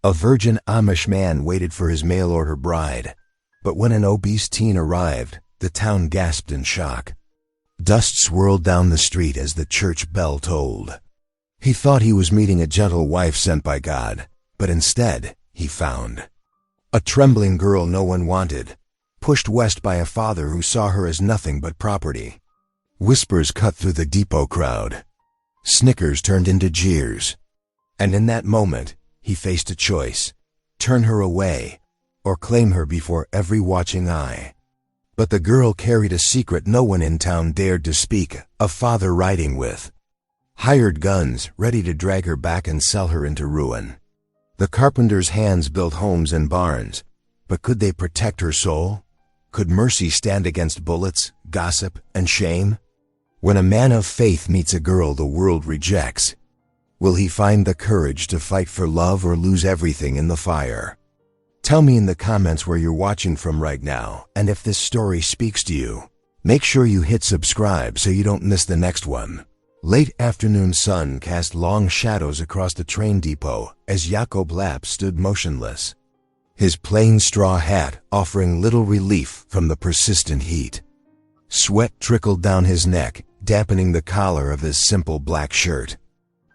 A virgin Amish man waited for his mail-order bride, but when an obese teen arrived, the town gasped in shock. Dust swirled down the street as the church bell tolled. He thought he was meeting a gentle wife sent by God, but instead, he found a trembling girl no one wanted, pushed west by a father who saw her as nothing but property. Whispers cut through the depot crowd. Snickers turned into jeers. And in that moment, he faced a choice: turn her away, or claim her before every watching eye. But the girl carried a secret no one in town dared to speak, a father riding with hired guns, ready to drag her back and sell her into ruin. The carpenter's hands built homes and barns, but could they protect her soul? Could mercy stand against bullets, gossip, and shame? When a man of faith meets a girl the world rejects, will he find the courage to fight for love or lose everything in the fire? Tell me in the comments where you're watching from right now, and if this story speaks to you. Make sure you hit subscribe so you don't miss the next one. Late afternoon sun cast long shadows across the train depot as Jakob Lapp stood motionless, his plain straw hat offering little relief from the persistent heat. Sweat trickled down his neck, dampening the collar of his simple black shirt.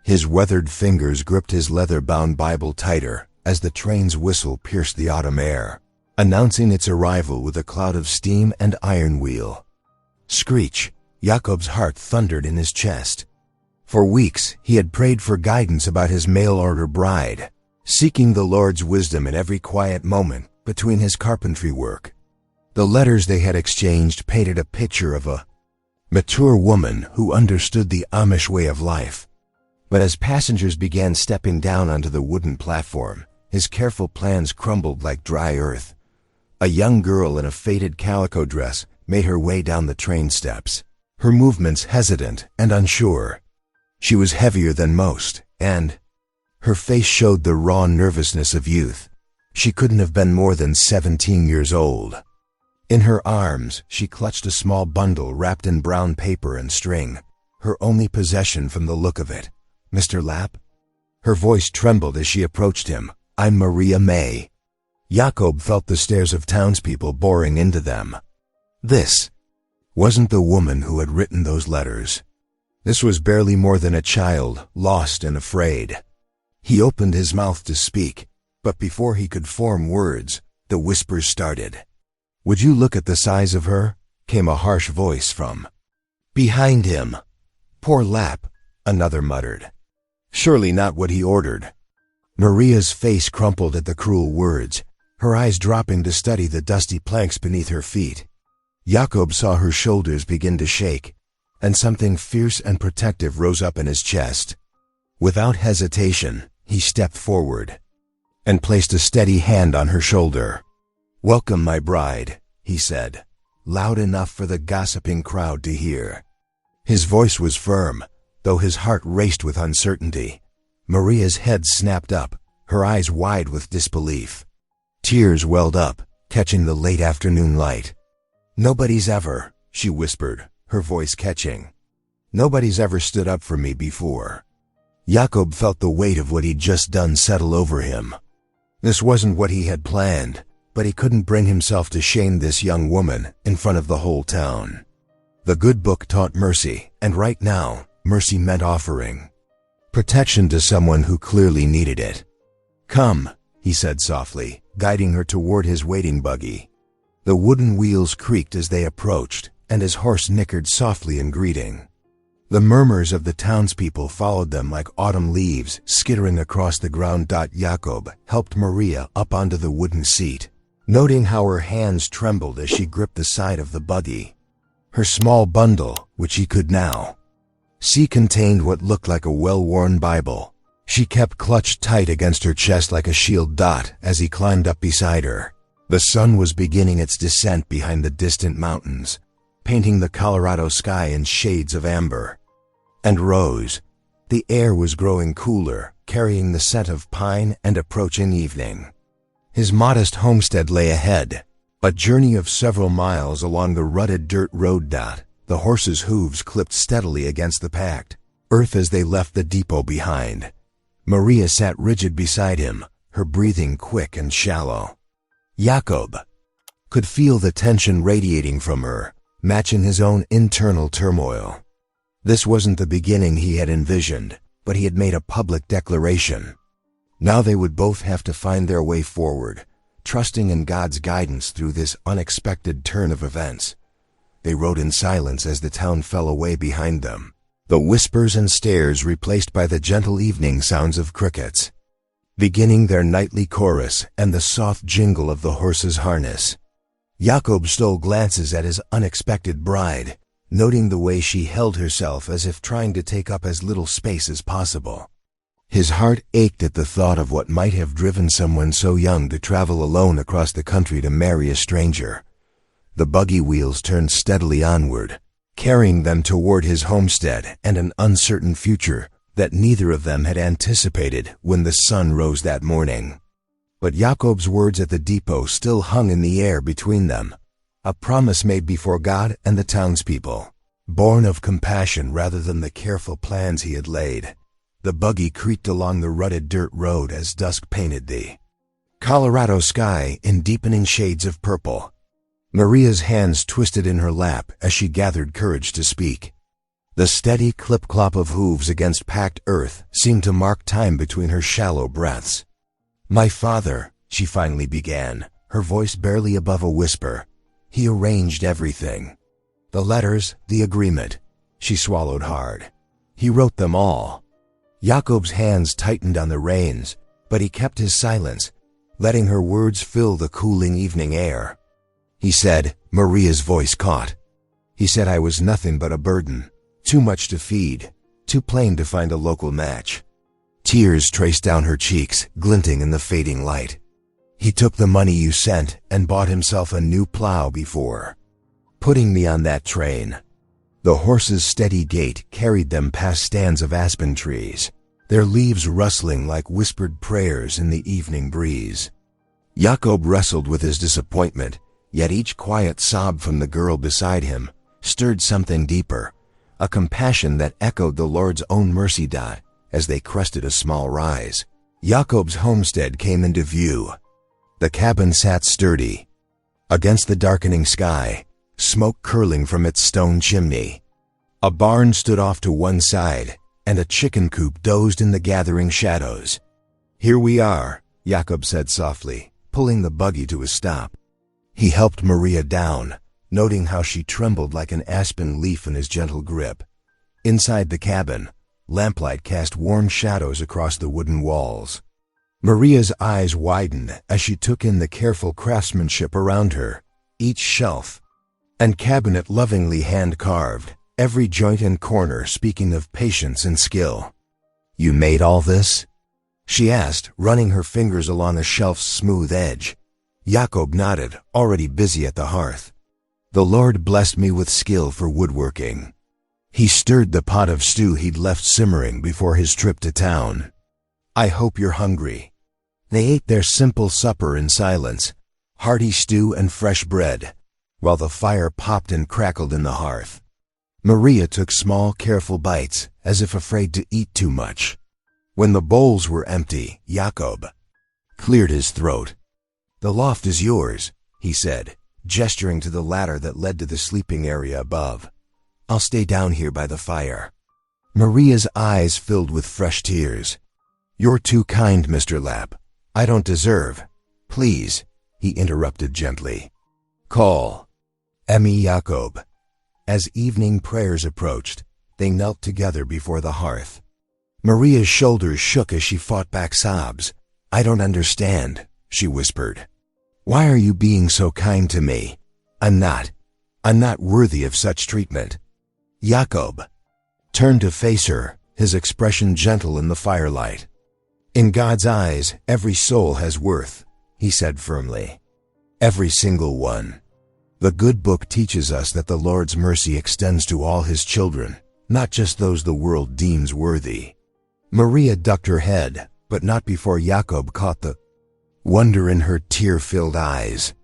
His weathered fingers gripped his leather-bound Bible tighter as the train's whistle pierced the autumn air, announcing its arrival with a cloud of steam and iron wheel. Screech! Jakob's heart thundered in his chest. For weeks, he had prayed for guidance about his mail-order bride, seeking the Lord's wisdom in every quiet moment between his carpentry work. The letters they had exchanged painted a picture of a mature woman who understood the Amish way of life. But as passengers began stepping down onto the wooden platform, his careful plans crumbled like dry earth. A young girl in a faded calico dress made her way down the train steps, her movements hesitant and unsure. She was heavier than most, and her face showed the raw nervousness of youth. She couldn't have been more than 17 years old. In her arms, she clutched a small bundle wrapped in brown paper and string, her only possession from the look of it. "Mr. Lapp?" Her voice trembled as she approached him. "I'm Maria May." Jakob felt the stares of townspeople boring into them. This wasn't the woman who had written those letters. This was barely more than a child, lost and afraid. He opened his mouth to speak, but before he could form words, the whispers started. "Would you look at the size of her?" came a harsh voice from behind him. "Poor Lapp," another muttered. Surely not what he ordered. Maria's face crumpled at the cruel words, her eyes dropping to study the dusty planks beneath her feet. Jakob saw her shoulders begin to shake, and something fierce and protective rose up in his chest. Without hesitation, he stepped forward and placed a steady hand on her shoulder. "Welcome, my bride," he said, loud enough for the gossiping crowd to hear. His voice was firm, though his heart raced with uncertainty. Maria's head snapped up, her eyes wide with disbelief. Tears welled up, catching the late afternoon light. "Nobody's ever," she whispered, her voice catching. "Nobody's ever stood up for me before." Jakob felt the weight of what he'd just done settle over him. This wasn't what he had planned, but he couldn't bring himself to shame this young woman in front of the whole town. The good book taught mercy, and right now, mercy meant offering protection to someone who clearly needed it. "Come," he said softly, guiding her toward his waiting buggy. The wooden wheels creaked as they approached, and his horse nickered softly in greeting. The murmurs of the townspeople followed them like autumn leaves skittering across the ground. Jakob helped Maria up onto the wooden seat, noting how her hands trembled as she gripped the side of the buggy. Her small bundle, which he could now see, contained what looked like a well-worn Bible. She kept clutched tight against her chest like a shield. As he climbed up beside her, the sun was beginning its descent behind the distant mountains, painting the Colorado sky in shades of amber and rose. The air was growing cooler, carrying the scent of pine and approaching evening. His modest homestead lay ahead, a journey of several miles along the rutted dirt road. The horses' hooves clipped steadily against the packed earth as they left the depot behind. Maria sat rigid beside him, her breathing quick and shallow. Jakob could feel the tension radiating from her, matching his own internal turmoil. This wasn't the beginning he had envisioned, but he had made a public declaration. Now they would both have to find their way forward, trusting in God's guidance through this unexpected turn of events. They rode in silence as the town fell away behind them, the whispers and stares replaced by the gentle evening sounds of crickets, beginning their nightly chorus and the soft jingle of the horse's harness. Jakob stole glances at his unexpected bride, noting the way she held herself as if trying to take up as little space as possible. His heart ached at the thought of what might have driven someone so young to travel alone across the country to marry a stranger. The buggy wheels turned steadily onward, carrying them toward his homestead and an uncertain future that neither of them had anticipated when the sun rose that morning. But Jakob's words at the depot still hung in the air between them, a promise made before God and the townspeople, born of compassion rather than the careful plans he had laid. The buggy creaked along the rutted dirt road as dusk painted the Colorado sky in deepening shades of purple. Maria's hands twisted in her lap as she gathered courage to speak. The steady clip-clop of hooves against packed earth seemed to mark time between her shallow breaths. "My father," she finally began, her voice barely above a whisper. "He arranged everything. The letters, the agreement." She swallowed hard. "He wrote them all." Jakob's hands tightened on the reins, but he kept his silence, letting her words fill the cooling evening air. He said, Maria's voice caught. He said I was nothing but a burden, too much to feed, too plain to find a local match. Tears traced down her cheeks, glinting in the fading light. He took the money you sent and bought himself a new plow before putting me on that train. The horse's steady gait carried them past stands of aspen trees, their leaves rustling like whispered prayers in the evening breeze. Jakob wrestled with his disappointment, yet each quiet sob from the girl beside him stirred something deeper, a compassion that echoed the Lord's own mercy. As they crested a small rise, Jakob's homestead came into view. The cabin sat sturdy against the darkening sky, smoke curling from its stone chimney. A barn stood off to one side, and a chicken coop dozed in the gathering shadows. "Here we are," Jakob said softly, pulling the buggy to a stop. He helped Maria down, noting how she trembled like an aspen leaf in his gentle grip. Inside the cabin, lamplight cast warm shadows across the wooden walls. Maria's eyes widened as she took in the careful craftsmanship around her, each shelf and cabinet lovingly hand-carved, every joint and corner speaking of patience and skill. "You made all this?" she asked, running her fingers along a shelf's smooth edge. Jakob nodded, already busy at the hearth. "The Lord blessed me with skill for woodworking." He stirred the pot of stew he'd left simmering before his trip to town. "I hope you're hungry." They ate their simple supper in silence, hearty stew and fresh bread, while the fire popped and crackled in the hearth. Maria took small, careful bites, as if afraid to eat too much. When the bowls were empty, Jakob cleared his throat. "The loft is yours," he said, gesturing to the ladder that led to the sleeping area above. "I'll stay down here by the fire." Maria's eyes filled with fresh tears. "You're too kind, Mr. Lapp. I don't deserve." "Please," he interrupted gently. "Call Emmy Jakob." As evening prayers approached, they knelt together before the hearth. Maria's shoulders shook as she fought back sobs. "I don't understand," she whispered. "Why are you being so kind to me? I'm not worthy of such treatment." Jakob turned to face her, his expression gentle in the firelight. "In God's eyes, every soul has worth," he said firmly. "Every single one. The good book teaches us that the Lord's mercy extends to all his children, not just those the world deems worthy." Maria ducked her head, but not before Jakob caught the wonder in her tear-filled eyes.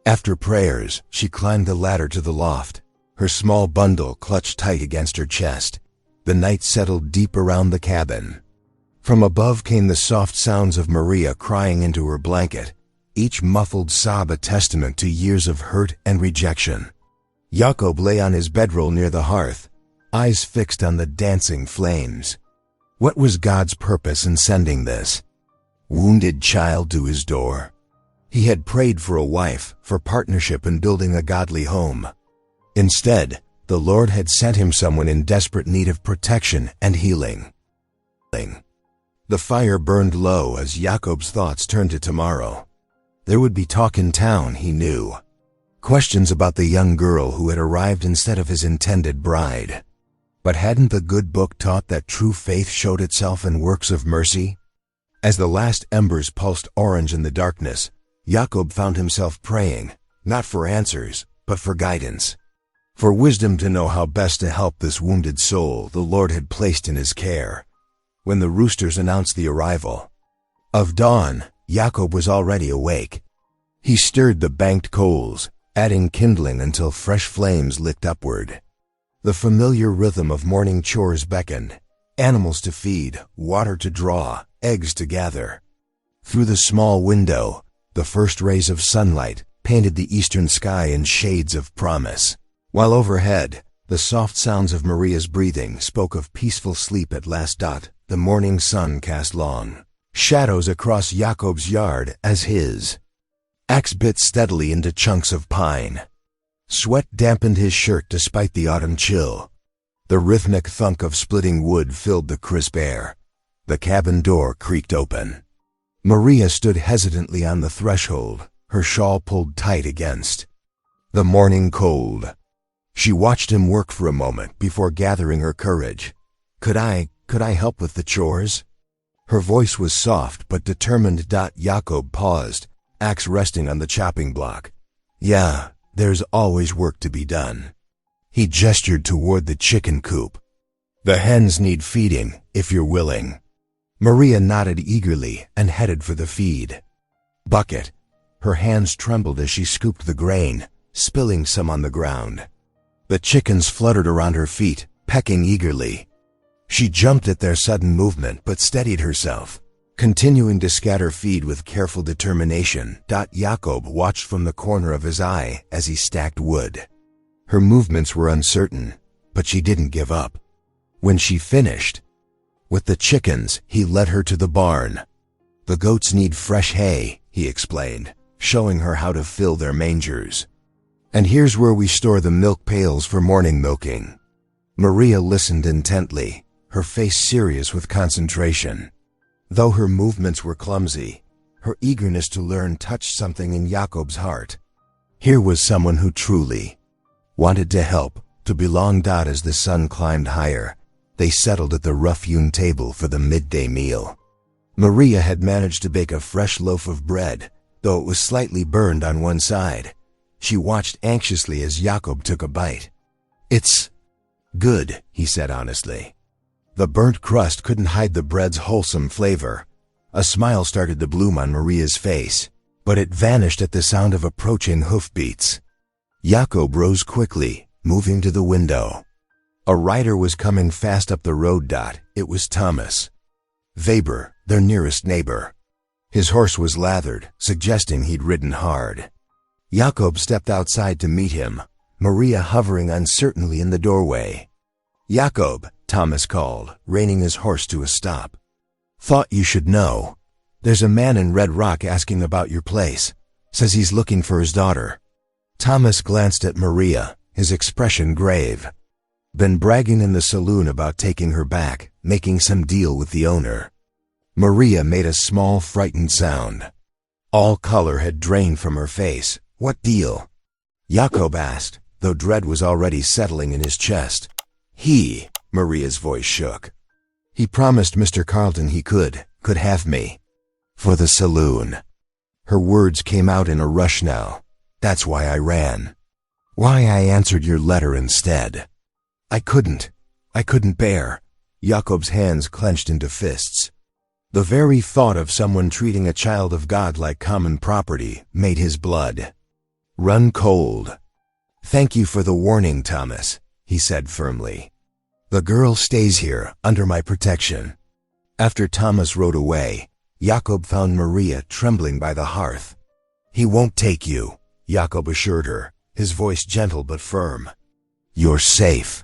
After prayers, she climbed the ladder to the loft, her small bundle clutched tight against her chest. The night settled deep around the cabin. From above came the soft sounds of Maria crying into her blanket, each muffled sob a testament to years of hurt and rejection. Jakob lay on his bedroll near the hearth, eyes fixed on the dancing flames. What was God's purpose in sending this wounded child to his door? He had prayed for a wife, for partnership in building a godly home. Instead, the Lord had sent him someone in desperate need of protection and healing. The fire burned low as Jakob's thoughts turned to tomorrow. There would be talk in town, he knew. Questions about the young girl who had arrived instead of his intended bride. But hadn't the good book taught that true faith showed itself in works of mercy? As the last embers pulsed orange in the darkness, Jakob found himself praying, not for answers, but for guidance. For wisdom to know how best to help this wounded soul the Lord had placed in his care. When the roosters announced the arrival of dawn, Jakob was already awake. He stirred the banked coals, adding kindling until fresh flames licked upward. The familiar rhythm of morning chores beckoned, animals to feed, water to draw, eggs to gather. Through the small window, the first rays of sunlight painted the eastern sky in shades of promise, while overhead, the soft sounds of Maria's breathing spoke of peaceful sleep at last. The morning sun cast long shadows across Jakob's yard as his axe bit steadily into chunks of pine. Sweat dampened his shirt despite the autumn chill. The rhythmic thunk of splitting wood filled the crisp air. The cabin door creaked open. Maria stood hesitantly on the threshold, her shawl pulled tight against the morning cold. She watched him work for a moment before gathering her courage. Could I help with the chores? Her voice was soft but determined. Jakob paused, axe resting on the chopping block. Yeah, there's always work to be done. He gestured toward the chicken coop. The hens need feeding, if you're willing. Maria nodded eagerly and headed for the feed bucket. Her hands trembled as she scooped the grain, spilling some on the ground. The chickens fluttered around her feet, pecking eagerly. She jumped at their sudden movement but steadied herself, continuing to scatter feed with careful determination. Jakob watched from the corner of his eye as he stacked wood. Her movements were uncertain, but she didn't give up. When she finished with the chickens, he led her to the barn. The goats need fresh hay, he explained, showing her how to fill their mangers. And here's where we store the milk pails for morning milking. Maria listened intently, her face serious with concentration. Though her movements were clumsy, her eagerness to learn touched something in Jakob's heart. Here was someone who truly wanted to help, to belong. As the sun climbed higher, they settled at the rough-hewn table for the midday meal. Maria had managed to bake a fresh loaf of bread, though it was slightly burned on one side. She watched anxiously as Jakob took a bite. It's good, he said honestly. The burnt crust couldn't hide the bread's wholesome flavor. A smile started to bloom on Maria's face, but it vanished at the sound of approaching hoofbeats. Jakob rose quickly, moving to the window. A rider was coming fast up the road. It was Thomas Weber, their nearest neighbor. His horse was lathered, suggesting he'd ridden hard. Jakob stepped outside to meet him, Maria hovering uncertainly in the doorway. Jakob, Thomas called, reining his horse to a stop. Thought you should know. There's a man in Red Rock asking about your place. Says he's looking for his daughter. Thomas glanced at Maria, his expression grave. Been bragging in the saloon about taking her back, making some deal with the owner. Maria made a small, frightened sound. All color had drained from her face. What deal? Jakob asked, though dread was already settling in his chest. Maria's voice shook. He promised Mr. Carlton he could have me. For the saloon. Her words came out in a rush now. That's why I ran. Why I answered your letter instead. I couldn't bear. Jakob's hands clenched into fists. The very thought of someone treating a child of God like common property made his blood run cold. Thank you for the warning, Thomas, he said firmly. The girl stays here, under my protection. After Thomas rode away, Jacob found Maria trembling by the hearth. "He won't take you," Jacob assured her, his voice gentle but firm. "You're safe."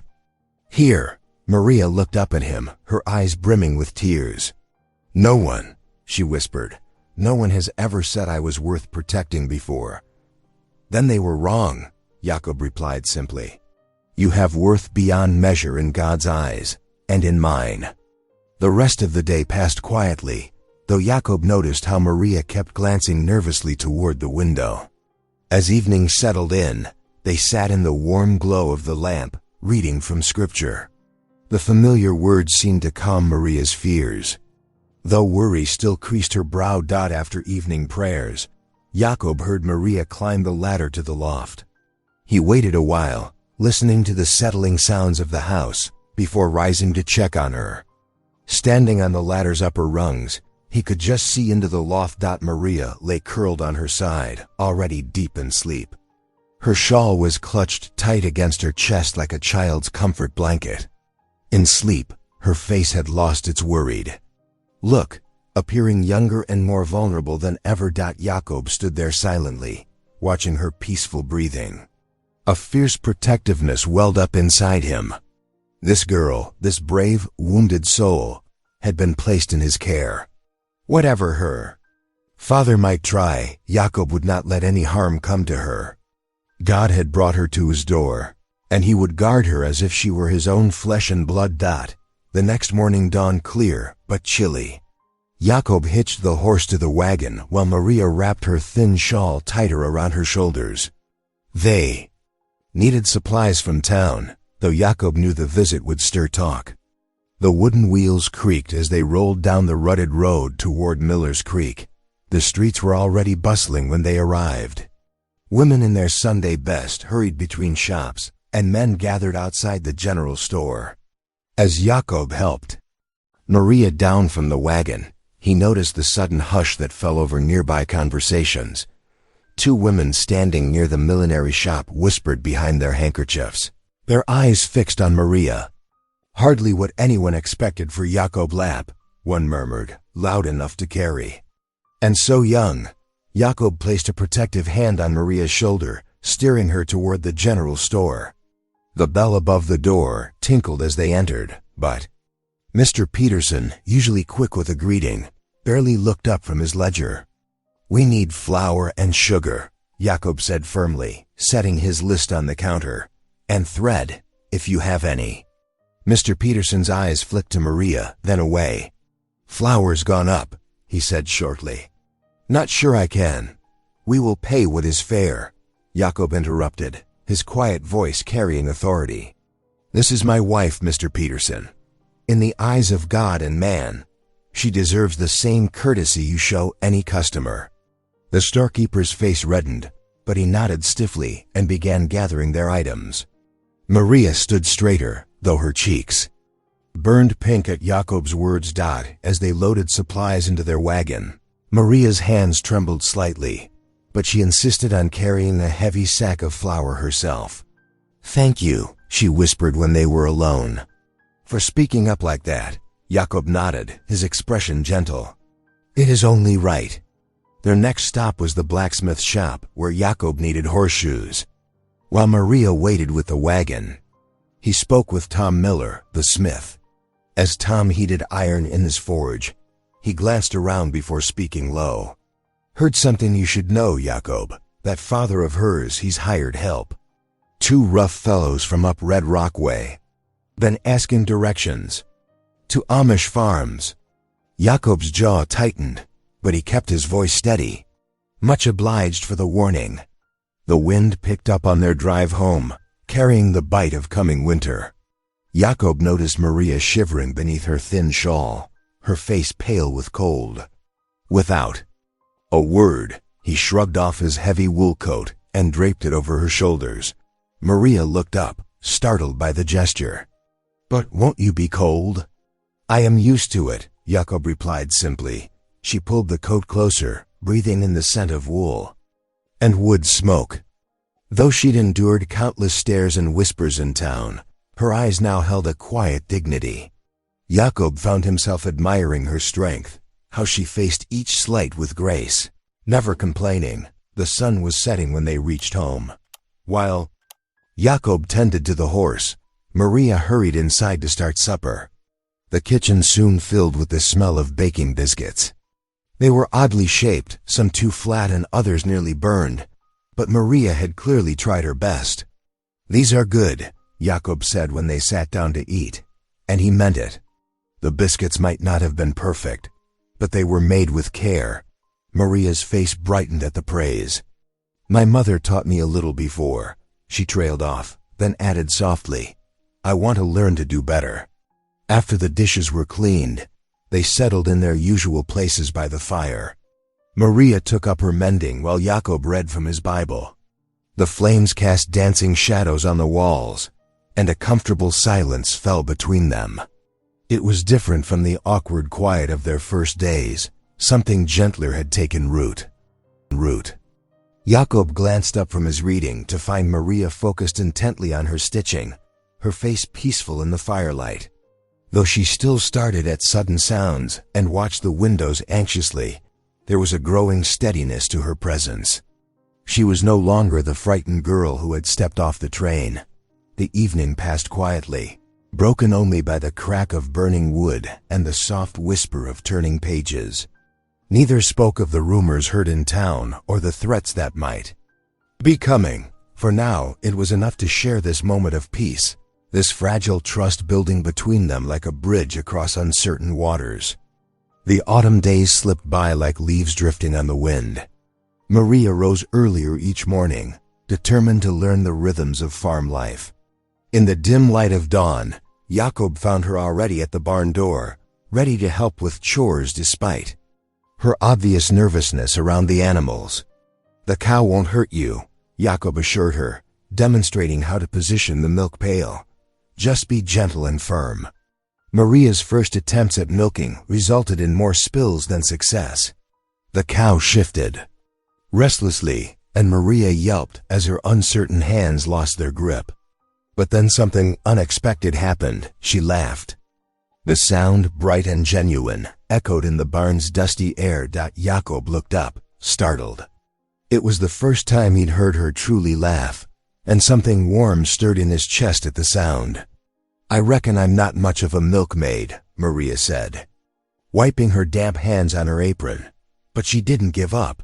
"Here." Maria looked up at him, her eyes brimming with tears. "No one," she whispered, "no one has ever said I was worth protecting before." "Then they were wrong," Jacob replied simply. "You have worth beyond measure in God's eyes, and in mine." The rest of the day passed quietly, though Jacob noticed how Maria kept glancing nervously toward the window. As evening settled in, they sat in the warm glow of the lamp, reading from Scripture. The familiar words seemed to calm Maria's fears. Though worry still creased her brow. After evening prayers, Jacob heard Maria climb the ladder to the loft. He waited a while, listening to the settling sounds of the house, before rising to check on her. Standing on the ladder's upper rungs, he could just see into the loft. Maria lay curled on her side, already deep in sleep. Her shawl was clutched tight against her chest like a child's comfort blanket. In sleep, her face had lost its worried look, appearing younger and more vulnerable than ever. Jacob stood there silently, watching her peaceful breathing. A fierce protectiveness welled up inside him. This girl, this brave, wounded soul, had been placed in his care. Whatever her father might try, Jacob would not let any harm come to her. God had brought her to his door, and he would guard her as if she were his own flesh and blood. The next morning dawned clear, but chilly. Jacob hitched the horse to the wagon while Maria wrapped her thin shawl tighter around her shoulders. They needed supplies from town, though Jacob knew the visit would stir talk. The wooden wheels creaked as they rolled down the rutted road toward Miller's Creek. The streets were already bustling when they arrived. Women in their Sunday best hurried between shops, and men gathered outside the general store. As Jacob helped Maria down from the wagon, he noticed the sudden hush that fell over nearby conversations. Two women standing near the millinery shop whispered behind their handkerchiefs, their eyes fixed on Maria. "Hardly what anyone expected for Jacob Lapp," one murmured, loud enough to carry. "And so young." Jacob placed a protective hand on Maria's shoulder, steering her toward the general store. The bell above the door tinkled as they entered, but Mr. Peterson, usually quick with a greeting, barely looked up from his ledger. "We need flour and sugar," Jacob said firmly, setting his list on the counter. "And thread, if you have any." Mr. Peterson's eyes flicked to Maria, then away. "Flour's gone up," he said shortly. "Not sure I can." "We will pay what is fair," Jacob interrupted, his quiet voice carrying authority. "This is my wife, Mr. Peterson. In the eyes of God and man, she deserves the same courtesy you show any customer." The storekeeper's face reddened, but he nodded stiffly and began gathering their items. Maria stood straighter, though her cheeks burned pink at Jacob's words. As they loaded supplies into their wagon, Maria's hands trembled slightly, but she insisted on carrying a heavy sack of flour herself. "Thank you," she whispered when they were alone. "For speaking up like that." Jacob nodded, his expression gentle. "It is only right." Their next stop was the blacksmith shop, where Jacob needed horseshoes. While Maria waited with the wagon, he spoke with Tom Miller, the smith. As Tom heated iron in his forge, he glanced around before speaking low. "Heard something you should know, Jacob. That father of hers, he's hired help. 2 rough fellows from up Red Rock way. Been asking directions. To Amish farms." Jacob's jaw tightened, but he kept his voice steady. "Much obliged for the warning." The wind picked up on their drive home, carrying the bite of coming winter. Jacob noticed Maria shivering beneath her thin shawl, her face pale with cold. Without a word, he shrugged off his heavy wool coat and draped it over her shoulders. Maria looked up, startled by the gesture. "But won't you be cold?" "I am used to it," Jacob replied simply. She pulled the coat closer, breathing in the scent of wool and wood smoke. Though she'd endured countless stares and whispers in town, her eyes now held a quiet dignity. Jacob found himself admiring her strength, how she faced each slight with grace, never complaining. The sun was setting when they reached home. While Jacob tended to the horse, Maria hurried inside to start supper. The kitchen soon filled with the smell of baking biscuits. They were oddly shaped, some too flat and others nearly burned, but Maria had clearly tried her best. "These are good," Jacob said when they sat down to eat, and he meant it. The biscuits might not have been perfect, but they were made with care. Maria's face brightened at the praise. "My mother taught me a little before," she trailed off, then added softly, "I want to learn to do better." After the dishes were cleaned, they settled in their usual places by the fire. Maria took up her mending while Jacob read from his Bible. The flames cast dancing shadows on the walls, and a comfortable silence fell between them. It was different from the awkward quiet of their first days. Something gentler had taken root. Jacob glanced up from his reading to find Maria focused intently on her stitching, her face peaceful in the firelight. Though she still started at sudden sounds and watched the windows anxiously, there was a growing steadiness to her presence. She was no longer the frightened girl who had stepped off the train. The evening passed quietly, broken only by the crack of burning wood and the soft whisper of turning pages. Neither spoke of the rumors heard in town or the threats that might be coming. For now, it was enough to share this moment of peace, this fragile trust building between them like a bridge across uncertain waters. The autumn days slipped by like leaves drifting on the wind. Maria rose earlier each morning, determined to learn the rhythms of farm life. In the dim light of dawn, Jacob found her already at the barn door, ready to help with chores despite her obvious nervousness around the animals. "The cow won't hurt you," Jacob assured her, demonstrating how to position the milk pail. "Just be gentle and firm." Maria's first attempts at milking resulted in more spills than success. The cow shifted restlessly, and Maria yelped as her uncertain hands lost their grip. But then something unexpected happened. She laughed. The sound, bright and genuine, echoed in the barn's dusty air. Jacob looked up, startled. It was the first time he'd heard her truly laugh, and something warm stirred in his chest at the sound. "I reckon I'm not much of a milkmaid," Maria said, wiping her damp hands on her apron. But she didn't give up.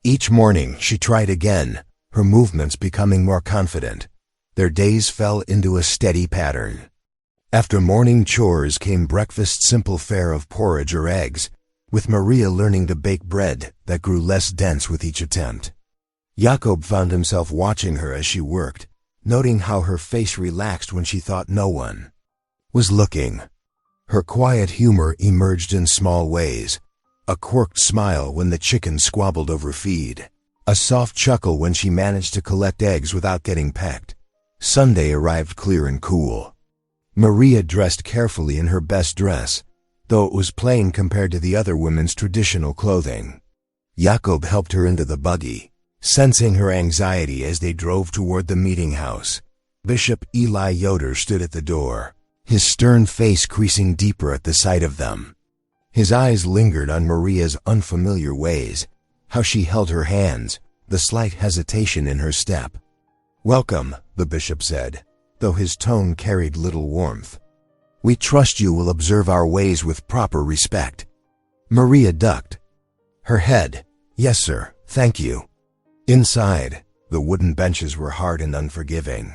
Each morning she tried again, her movements becoming more confident. Their days fell into a steady pattern. After morning chores came breakfast's simple fare of porridge or eggs, with Maria learning to bake bread that grew less dense with each attempt. Jacob found himself watching her as she worked, noting how her face relaxed when she thought no one was looking. Her quiet humor emerged in small ways, a quirked smile when the chicken squabbled over feed, a soft chuckle when she managed to collect eggs without getting pecked. Sunday arrived clear and cool. Maria dressed carefully in her best dress, though it was plain compared to the other women's traditional clothing. Jacob helped her into the buggy, sensing her anxiety as they drove toward the meeting house. Bishop Eli Yoder stood at the door, his stern face creasing deeper at the sight of them. His eyes lingered on Maria's unfamiliar ways, how she held her hands, the slight hesitation in her step. "Welcome," the bishop said, though his tone carried little warmth. "We trust you will observe our ways with proper respect." Maria ducked her head. "Yes, sir, thank you." Inside, the wooden benches were hard and unforgiving.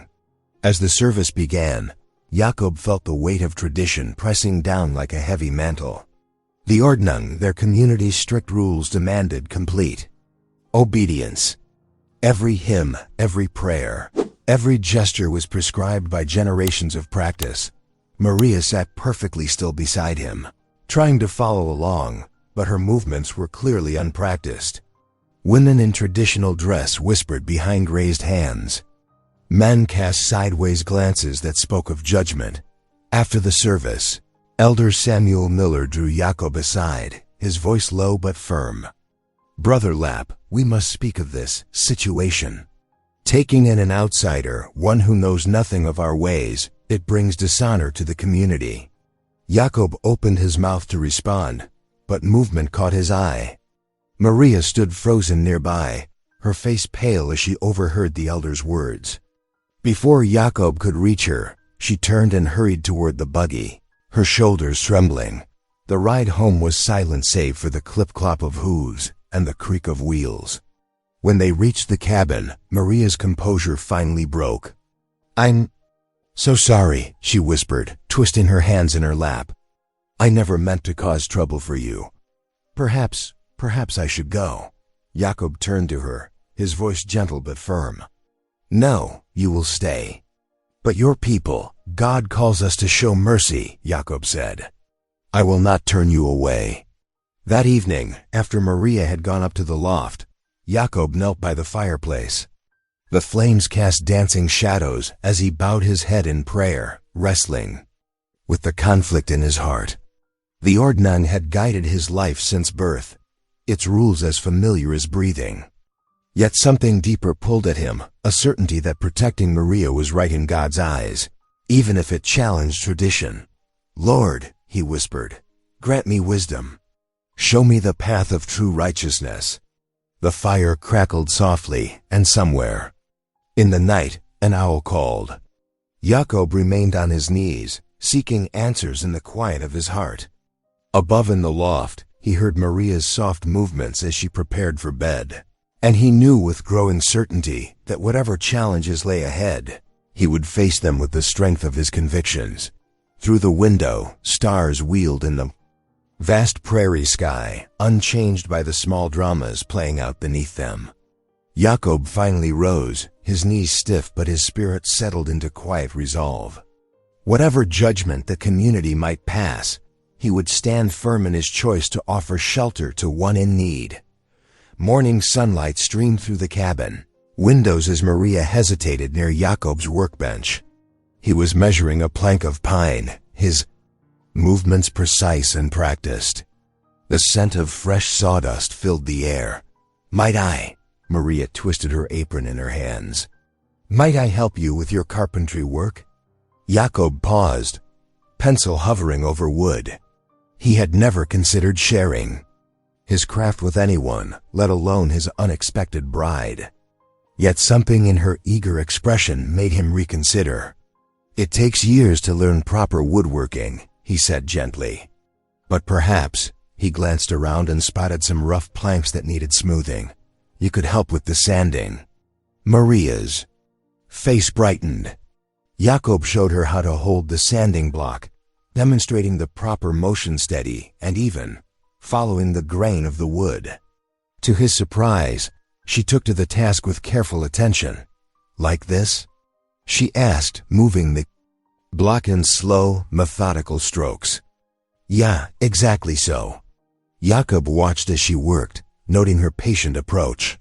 As the service began, Jacob felt the weight of tradition pressing down like a heavy mantle. The Ordnung, their community's strict rules, demanded complete obedience. Every hymn, every prayer, every gesture was prescribed by generations of practice. Maria sat perfectly still beside him, trying to follow along, but her movements were clearly unpracticed. Women in traditional dress whispered behind raised hands. Men cast sideways glances that spoke of judgment. After the service, Elder Samuel Miller drew Jacob aside, his voice low but firm. "Brother Lapp, we must speak of this situation. Taking in an outsider, one who knows nothing of our ways, it brings dishonor to the community." Jacob opened his mouth to respond, but movement caught his eye. Maria stood frozen nearby, her face pale as she overheard the elder's words. Before Jacob could reach her, she turned and hurried toward the buggy, her shoulders trembling. The ride home was silent save for the clip-clop of hooves and the creak of wheels. When they reached the cabin, Maria's composure finally broke. "I'm so sorry," she whispered, twisting her hands in her lap. "I never meant to cause trouble for you. Perhaps I should go." Jacob turned to her, his voice gentle but firm. "No, you will stay." "But your people, God calls us to show mercy," Jacob said. "I will not turn you away." That evening, after Maria had gone up to the loft, Jacob knelt by the fireplace. The flames cast dancing shadows as he bowed his head in prayer, wrestling with the conflict in his heart. The Ordnung had guided his life since birth, its rules as familiar as breathing. Yet something deeper pulled at him, a certainty that protecting Maria was right in God's eyes, even if it challenged tradition. "Lord," he whispered, "grant me wisdom. Show me the path of true righteousness." The fire crackled softly, and somewhere in the night, an owl called. Jacob remained on his knees, seeking answers in the quiet of his heart. Above in the loft, he heard Maria's soft movements as she prepared for bed, and he knew with growing certainty that whatever challenges lay ahead, he would face them with the strength of his convictions. Through the window, stars wheeled in the vast prairie sky, unchanged by the small dramas playing out beneath them. Jacob finally rose, his knees stiff but his spirit settled into quiet resolve. Whatever judgment the community might pass, he would stand firm in his choice to offer shelter to one in need. Morning sunlight streamed through the cabin windows as Maria hesitated near Jacob's workbench. He was measuring a plank of pine, his movements precise and practiced. The scent of fresh sawdust filled the air. "Might I?" Maria twisted her apron in her hands. "Might I help you with your carpentry work?" Jacob paused, pencil hovering over wood. He had never considered sharing his craft with anyone, let alone his unexpected bride. Yet something in her eager expression made him reconsider. "It takes years to learn proper woodworking," he said gently. "But perhaps," he glanced around and spotted some rough planks that needed smoothing, "you could help with the sanding." Maria's face brightened. Jacob showed her how to hold the sanding block, demonstrating the proper motion steady and even, following the grain of the wood. To his surprise, she took to the task with careful attention. "Like this?" she asked, moving the block in slow, methodical strokes. "Yeah, exactly so." Jacob watched as she worked, noting her patient approach.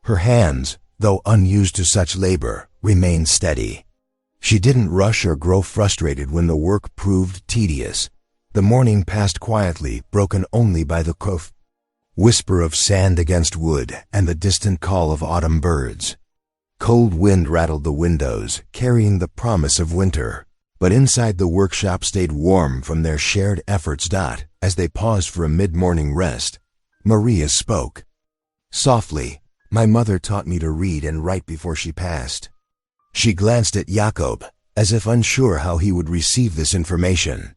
Her hands, though unused to such labor, remained steady. She didn't rush or grow frustrated when the work proved tedious. The morning passed quietly, broken only by the whisper of sand against wood and the distant call of autumn birds. Cold wind rattled the windows, carrying the promise of winter, but inside the workshop stayed warm from their shared efforts. As they paused for a mid-morning rest, Maria spoke. Softly, "My mother taught me to read and write before she passed." She glanced at Jacob, as if unsure how he would receive this information.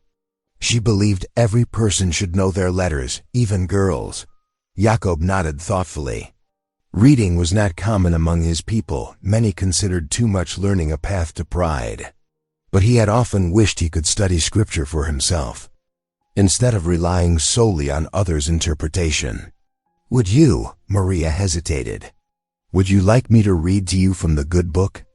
"She believed every person should know their letters, even girls." Jacob nodded thoughtfully. Reading was not common among his people. Many considered too much learning a path to pride. But he had often wished he could study scripture for himself, instead of relying solely on others' interpretation. "Would you?" Maria hesitated. "Would you like me to read to you from the good book?"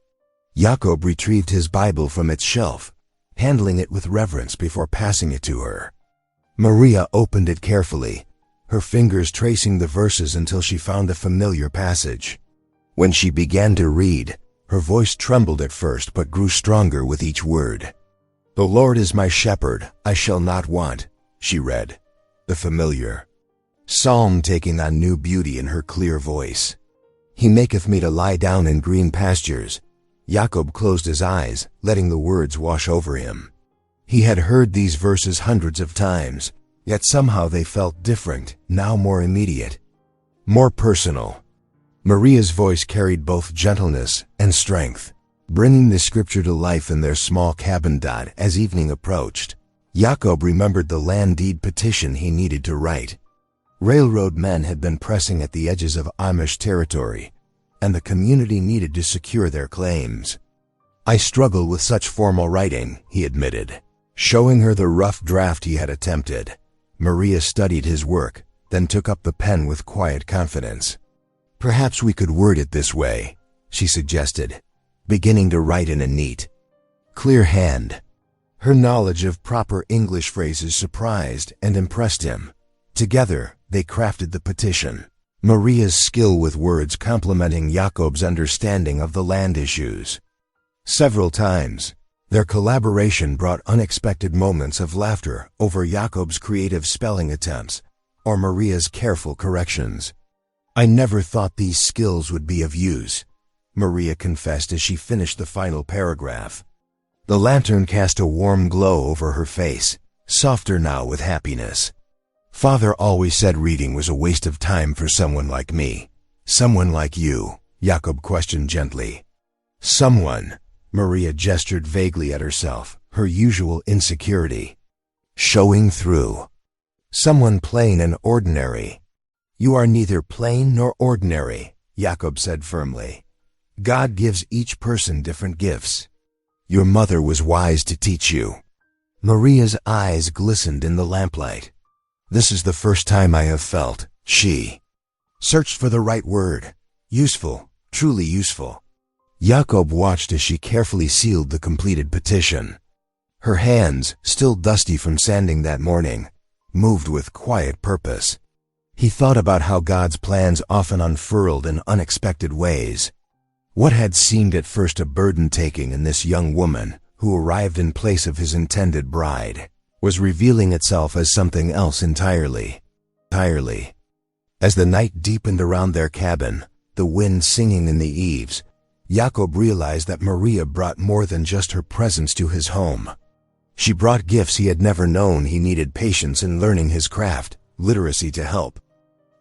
Jacob retrieved his Bible from its shelf, handling it with reverence before passing it to her. Maria opened it carefully, her fingers tracing the verses until she found a familiar passage. When she began to read, her voice trembled at first but grew stronger with each word. "The Lord is my shepherd, I shall not want," she read, the familiar psalm taking on new beauty in her clear voice. "He maketh me to lie down in green pastures." Jacob closed his eyes, letting the words wash over him. He had heard these verses hundreds of times, yet somehow they felt different, now more immediate, more personal. Maria's voice carried both gentleness and strength, bringing the scripture to life in their small cabin. As evening approached, Jacob remembered the land deed petition he needed to write. Railroad men had been pressing at the edges of Amish territory, and the community needed to secure their claims. "I struggle with such formal writing," he admitted, showing her the rough draft he had attempted. Maria studied his work, then took up the pen with quiet confidence. "Perhaps we could word it this way," she suggested, beginning to write in a neat, clear hand. Her knowledge of proper English phrases surprised and impressed him. Together, they crafted the petition, Maria's skill with words complementing Jacob's understanding of the land issues. Several times, their collaboration brought unexpected moments of laughter over Jacob's creative spelling attempts or Maria's careful corrections. "I never thought these skills would be of use," Maria confessed as she finished the final paragraph. The lantern cast a warm glow over her face, softer now with happiness. "Father always said reading was a waste of time for someone like me. Someone like you," Jacob questioned gently. "Someone," Maria gestured vaguely at herself, her usual insecurity showing through. "Someone plain and ordinary." "You are neither plain nor ordinary," Jacob said firmly. "God gives each person different gifts. Your mother was wise to teach you." Maria's eyes glistened in the lamplight. "This is the first time I have felt," she searched for the right word, "useful, truly useful." Jacob watched as she carefully sealed the completed petition. Her hands, still dusty from sanding that morning, moved with quiet purpose. He thought about how God's plans often unfurled in unexpected ways. What had seemed at first a burden taking in this young woman, who arrived in place of his intended bride, was revealing itself as something else entirely. As the night deepened around their cabin, the wind singing in the eaves, Jacob realized that Maria brought more than just her presence to his home. She brought gifts he had never known. He needed patience in learning his craft, literacy to help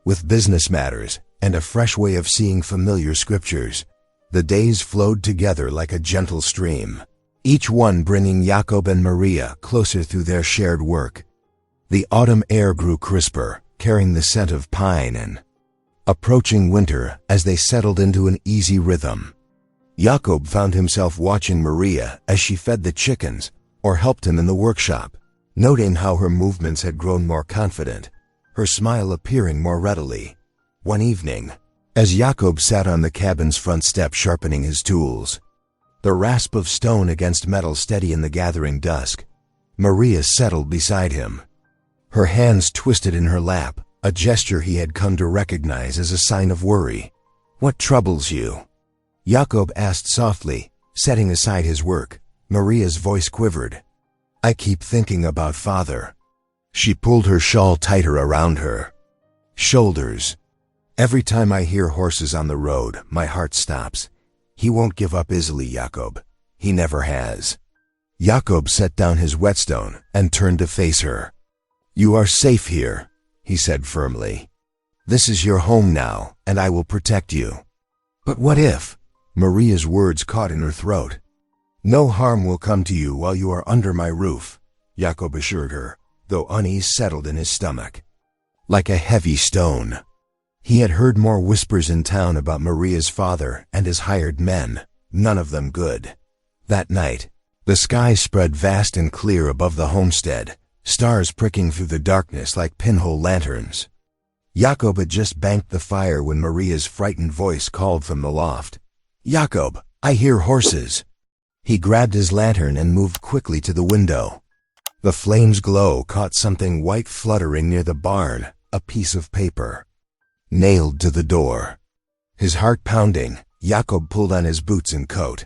with business matters, and a fresh way of seeing familiar scriptures. The days flowed together like a gentle stream, each one bringing Jacob and Maria closer through their shared work. The autumn air grew crisper, carrying the scent of pine and approaching winter as they settled into an easy rhythm. Jacob found himself watching Maria as she fed the chickens or helped him in the workshop, noting how her movements had grown more confident, her smile appearing more readily. One evening, as Jacob sat on the cabin's front step sharpening his tools, the rasp of stone against metal steady in the gathering dusk, Maria settled beside him. Her hands twisted in her lap, a gesture he had come to recognize as a sign of worry. "What troubles you?" Jacob asked softly, setting aside his work. Maria's voice quivered. "I keep thinking about Father." She pulled her shawl tighter around her shoulders. "Every time I hear horses on the road, my heart stops. He won't give up easily, Jacob. He never has." Jacob set down his whetstone and turned to face her. "You are safe here," he said firmly. "This is your home now, and I will protect you." "But what if?" Maria's words caught in her throat. "No harm will come to you while you are under my roof," Jacob assured her, though unease settled in his stomach like a heavy stone. He had heard more whispers in town about Maria's father and his hired men, none of them good. That night, the sky spread vast and clear above the homestead, stars pricking through the darkness like pinhole lanterns. Jacob had just banked the fire when Maria's frightened voice called from the loft. "Jacob, I hear horses." He grabbed his lantern and moved quickly to the window. The flame's glow caught something white fluttering near the barn, a piece of paper nailed to the door. His heart pounding, Jacob pulled on his boots and coat.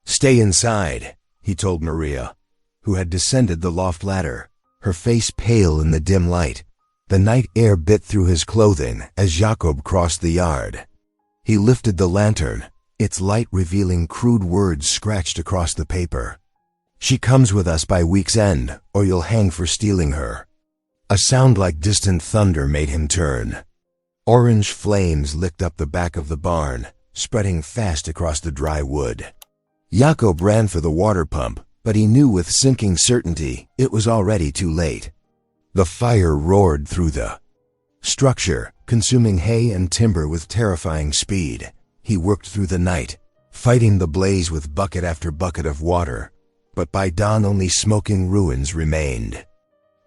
"Stay inside," he told Maria, who had descended the loft ladder, her face pale in the dim light. The night air bit through his clothing as Jacob crossed the yard. He lifted the lantern, its light revealing crude words scratched across the paper. She comes with us by week's end, or you'll hang for stealing her." A sound like distant thunder made him turn. Orange flames licked up the back of the barn, spreading fast across the dry wood. Jakob ran for the water pump, but he knew with sinking certainty it was already too late. The fire roared through the structure, consuming hay and timber with terrifying speed. He worked through the night, fighting the blaze with bucket after bucket of water, but by dawn only smoking ruins remained.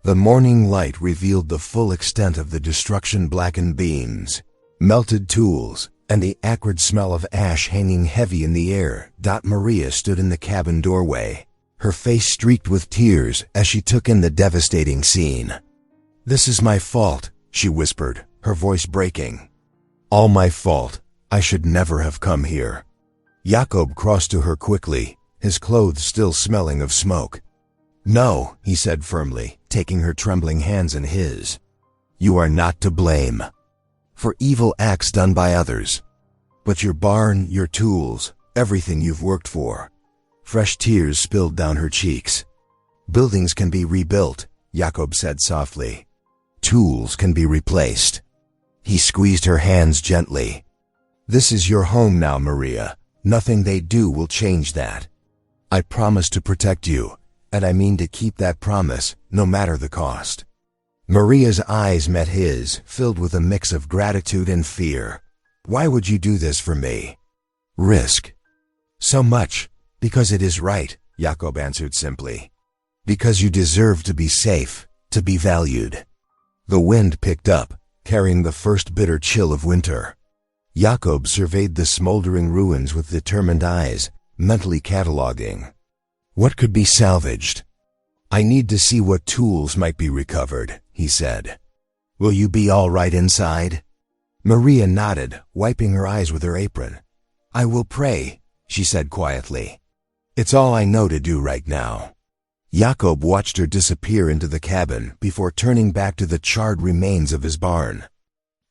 The morning light revealed the full extent of the destruction-blackened beams, melted tools, and the acrid smell of ash hanging heavy in the air. Maria stood in the cabin doorway, her face streaked with tears as she took in the devastating scene. "This is my fault," she whispered, her voice breaking. "All my fault. I should never have come here." Jakob crossed to her quickly, his clothes still smelling of smoke. "No," he said firmly, taking her trembling hands in his. "You are not to blame for evil acts done by others. But your barn, your tools, everything you've worked for." Fresh tears spilled down her cheeks. "Buildings can be rebuilt," Jakob said softly. "Tools can be replaced." He squeezed her hands gently. "This is your home now, Maria. Nothing they do will change that. I promise to protect you, and I mean to keep that promise, no matter the cost." Maria's eyes met his, filled with a mix of gratitude and fear. "Why would you do this for me?" "Risk so much, because it is right," Jakob answered simply. "Because you deserve to be safe, to be valued." The wind picked up, carrying the first bitter chill of winter. Jakob surveyed the smoldering ruins with determined eyes, mentally cataloging. What could be salvaged? "I need to see what tools might be recovered," he said. "Will you be all right inside?" Maria nodded, wiping her eyes with her apron. "I will pray," she said quietly. "It's all I know to do right now." Jakob watched her disappear into the cabin before turning back to the charred remains of his barn.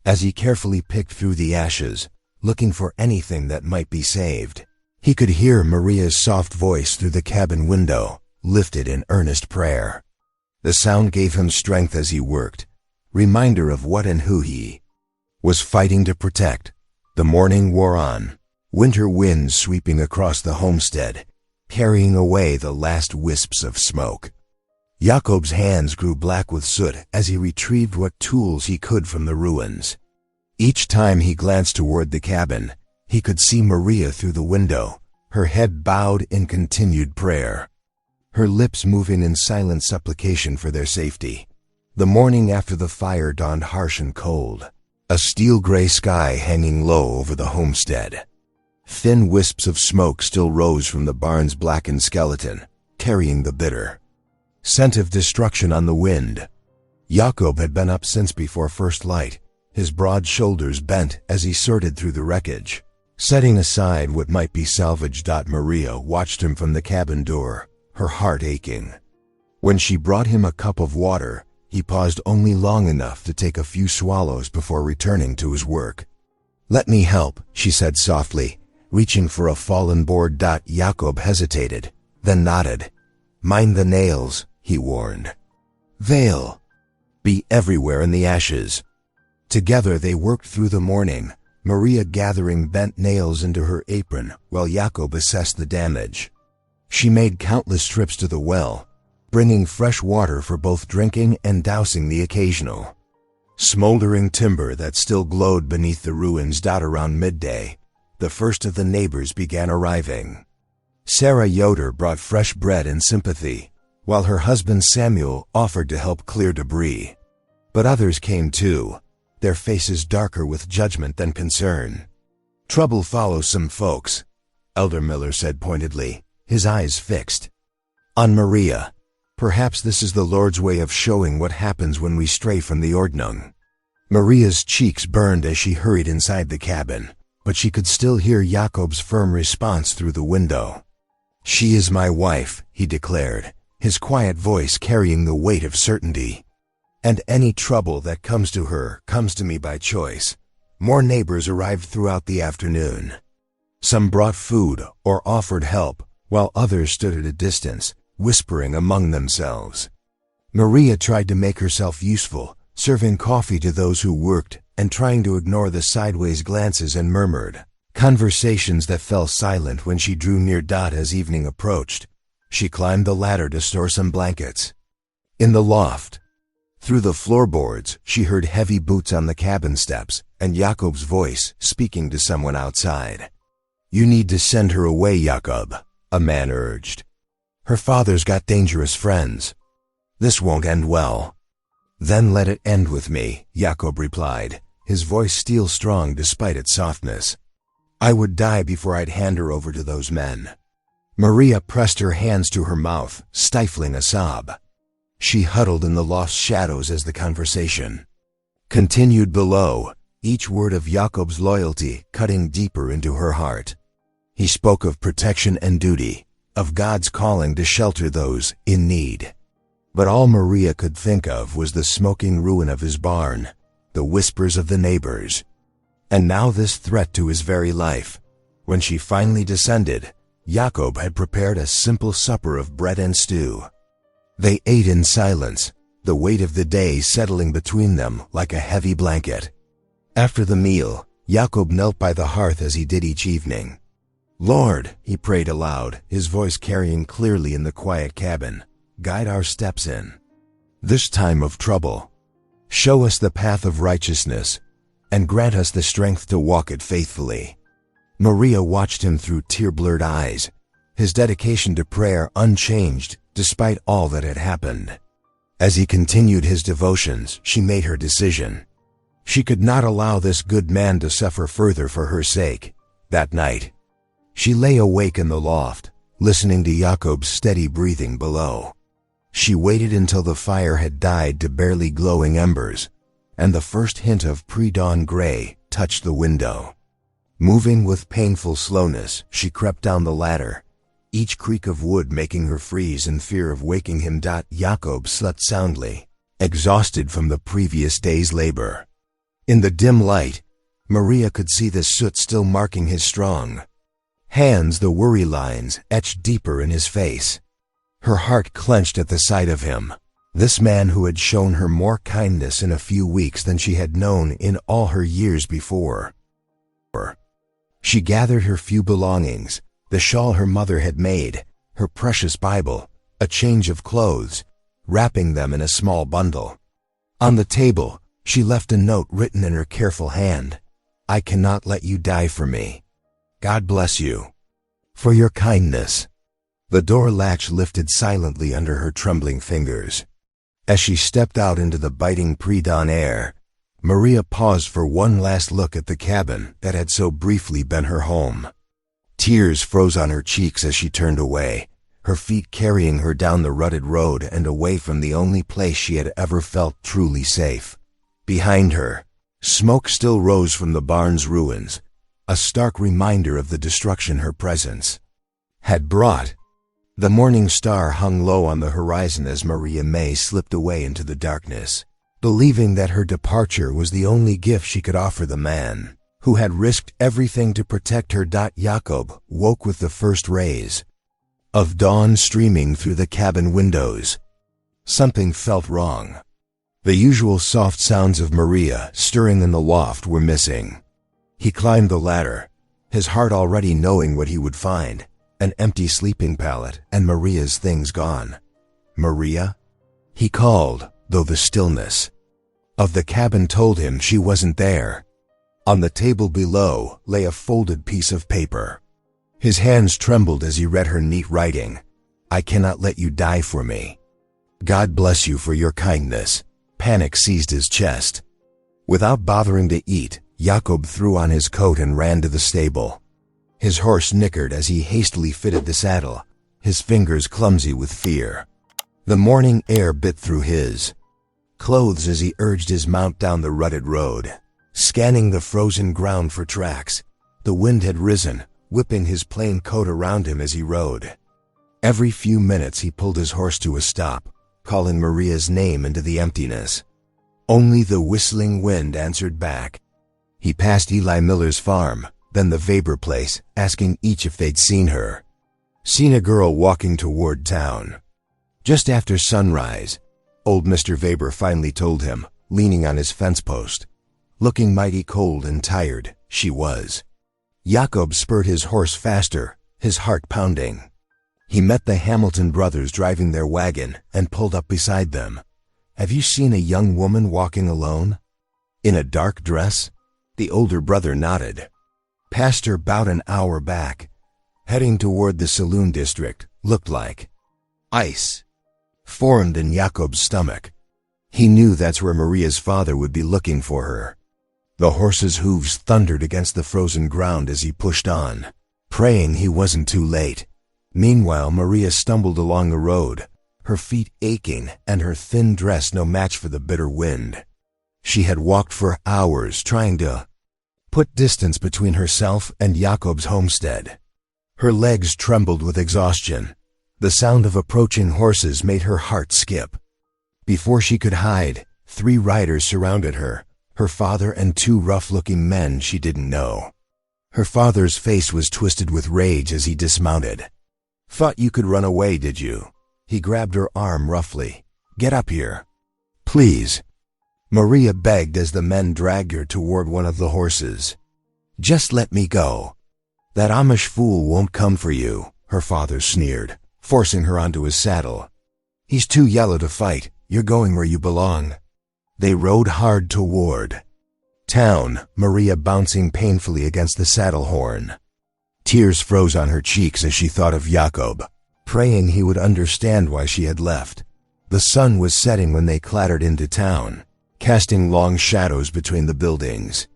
As he carefully picked through the ashes, looking for anything that might be saved, he could hear Maria's soft voice through the cabin window, lifted in earnest prayer. The sound gave him strength as he worked, reminder of what and who he was fighting to protect. The morning wore on, winter winds sweeping across the homestead, carrying away the last wisps of smoke. Jakob's hands grew black with soot as he retrieved what tools he could from the ruins. Each time he glanced toward the cabin, he could see Maria through the window, her head bowed in continued prayer, her lips moving in silent supplication for their safety. The morning after the fire dawned harsh and cold, a steel-gray sky hanging low over the homestead. Thin wisps of smoke still rose from the barn's blackened skeleton, carrying the bitter scent of destruction on the wind. Jakob had been up since before first light, his broad shoulders bent as he sorted through the wreckage, setting aside what might be salvaged. Maria watched him from the cabin door, her heart aching. When she brought him a cup of water, he paused only long enough to take a few swallows before returning to his work. "Let me help," she said softly, reaching for a fallen board. Jakob hesitated, then nodded. "Mind the nails," he warned. "They'll be everywhere in the ashes." Together they worked through the morning, Maria gathering bent nails into her apron while Jakob assessed the damage. She made countless trips to the well, bringing fresh water for both drinking and dousing the occasional smoldering timber that still glowed beneath the ruins. Around midday, the first of the neighbors began arriving. Sarah Yoder brought fresh bread and sympathy, while her husband Samuel offered to help clear debris. But others came too, their faces darker with judgment than concern. "Trouble follows some folks," Elder Miller said pointedly, his eyes fixed on Maria. "Perhaps this is the Lord's way of showing what happens when we stray from the Ordnung." Maria's cheeks burned as she hurried inside the cabin, but she could still hear Jakob's firm response through the window. "She is my wife," he declared, his quiet voice carrying the weight of certainty. "And any trouble that comes to her comes to me by choice." More neighbors arrived throughout the afternoon. Some brought food or offered help, while others stood at a distance, whispering among themselves. Maria tried to make herself useful, serving coffee to those who worked and trying to ignore the sideways glances and murmured conversations that fell silent when she drew near as evening approached. She climbed the ladder to store some blankets. In the loft, through the floorboards, she heard heavy boots on the cabin steps and Jakob's voice speaking to someone outside. "You need to send her away, Jakob," a man urged. "Her father's got dangerous friends. This won't end well." "Then let it end with me," Jakob replied, his voice steel strong despite its softness. "I would die before I'd hand her over to those men." Maria pressed her hands to her mouth, stifling a sob. She huddled in the loft's shadows as the conversation continued below, each word of Jakob's loyalty cutting deeper into her heart. He spoke of protection and duty, of God's calling to shelter those in need. But all Maria could think of was the smoking ruin of his barn, the whispers of the neighbors, and now this threat to his very life. When she finally descended, Jakob had prepared a simple supper of bread and stew. They ate in silence, the weight of the day settling between them like a heavy blanket. After the meal, Jakob knelt by the hearth as he did each evening. "Lord," he prayed aloud, his voice carrying clearly in the quiet cabin, "guide our steps in this time of trouble. Show us the path of righteousness, and grant us the strength to walk it faithfully." Maria watched him through tear-blurred eyes, his dedication to prayer unchanged despite all that had happened. As he continued his devotions, she made her decision. She could not allow this good man to suffer further for her sake. That night, she lay awake in the loft, listening to Jakob's steady breathing below. She waited until the fire had died to barely glowing embers, and the first hint of pre-dawn gray touched the window. Moving with painful slowness, she crept down the ladder, each creak of wood making her freeze in fear of waking him. Jakob slept soundly, exhausted from the previous day's labor. In the dim light, Maria could see the soot still marking his strong hands, the worry lines etched deeper in his face. Her heart clenched at the sight of him, this man who had shown her more kindness in a few weeks than she had known in all her years before. She gathered her few belongings, the shawl her mother had made, her precious Bible, a change of clothes, wrapping them in a small bundle. On the table, she left a note written in her careful hand. "I cannot let you die for me. God bless you for your kindness." The door latch lifted silently under her trembling fingers. As she stepped out into the biting pre-dawn air, Maria paused for one last look at the cabin that had so briefly been her home. Tears froze on her cheeks as she turned away, her feet carrying her down the rutted road and away from the only place she had ever felt truly safe. Behind her, smoke still rose from the barn's ruins, a stark reminder of the destruction her presence had brought. The morning star hung low on the horizon as Maria May slipped away into the darkness, believing that her departure was the only gift she could offer the man who had risked everything to protect her. Jakob woke with the first rays of dawn streaming through the cabin windows. Something felt wrong. The usual soft sounds of Maria stirring in the loft were missing. He climbed the ladder, his heart already knowing what he would find: an empty sleeping pallet and Maria's things gone. "Maria?" he called, though the stillness of the cabin told him she wasn't there. On the table below lay a folded piece of paper. His hands trembled as he read her neat writing. "I cannot let you die for me. God bless you for your kindness." Panic seized his chest. Without bothering to eat, Jakob threw on his coat and ran to the stable. His horse nickered as he hastily fitted the saddle, his fingers clumsy with fear. The morning air bit through his clothes as he urged his mount down the rutted road, scanning the frozen ground for tracks. The wind had risen, whipping his plain coat around him as he rode. Every few minutes he pulled his horse to a stop, calling Maria's name into the emptiness. Only the whistling wind answered back. He passed Eli Miller's farm, then the Weber place, asking each if they'd seen her. "Seen a girl walking toward town," Just after sunrise, old Mr. Weber finally told him, leaning on his fence post. Looking mighty cold and tired, she was. Jakob spurred his horse faster, his heart pounding. He met the Hamilton brothers driving their wagon and pulled up beside them. "Have you seen a young woman walking alone? In a dark dress?" The older brother nodded. "Passed her about an hour back. Heading toward the saloon district, looked like." Ice formed in Jakob's stomach. He knew that's where Maria's father would be looking for her. The horse's hooves thundered against the frozen ground as he pushed on, praying he wasn't too late. Meanwhile, Maria stumbled along the road, her feet aching and her thin dress no match for the bitter wind. She had walked for hours trying to put distance between herself and Jakob's homestead. Her legs trembled with exhaustion. The sound of approaching horses made her heart skip. Before she could hide, 3 riders surrounded her, her father and 2 rough-looking men she didn't know. Her father's face was twisted with rage as he dismounted. "Thought you could run away, did you?" He grabbed her arm roughly. "Get up here. Please." Maria begged as the men dragged her toward one of the horses. "Just let me go." "That Amish fool won't come for you," her father sneered, forcing her onto his saddle. "He's too yellow to fight. You're going where you belong." They rode hard toward town, Maria bouncing painfully against the saddle horn. Tears froze on her cheeks as she thought of Jakob, praying he would understand why she had left. The sun was setting when they clattered into town, casting long shadows between the buildings.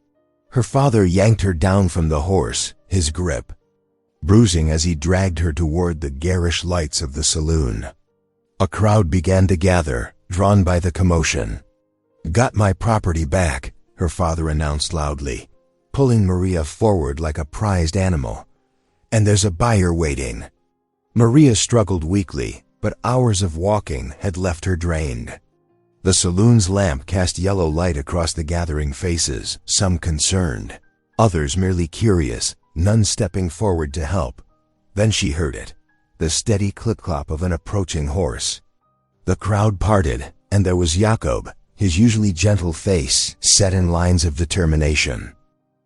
Her father yanked her down from the horse, his grip bruising as he dragged her toward the garish lights of the saloon. A crowd began to gather, drawn by the commotion. "Got my property back," her father announced loudly, pulling Maria forward like a prized animal. "And there's a buyer waiting." Maria struggled weakly, but hours of walking had left her drained. The saloon's lamp cast yellow light across the gathering faces, some concerned, others merely curious, none stepping forward to help. Then she heard it, the steady clip-clop of an approaching horse. The crowd parted, and there was Jakob, his usually gentle face set in lines of determination.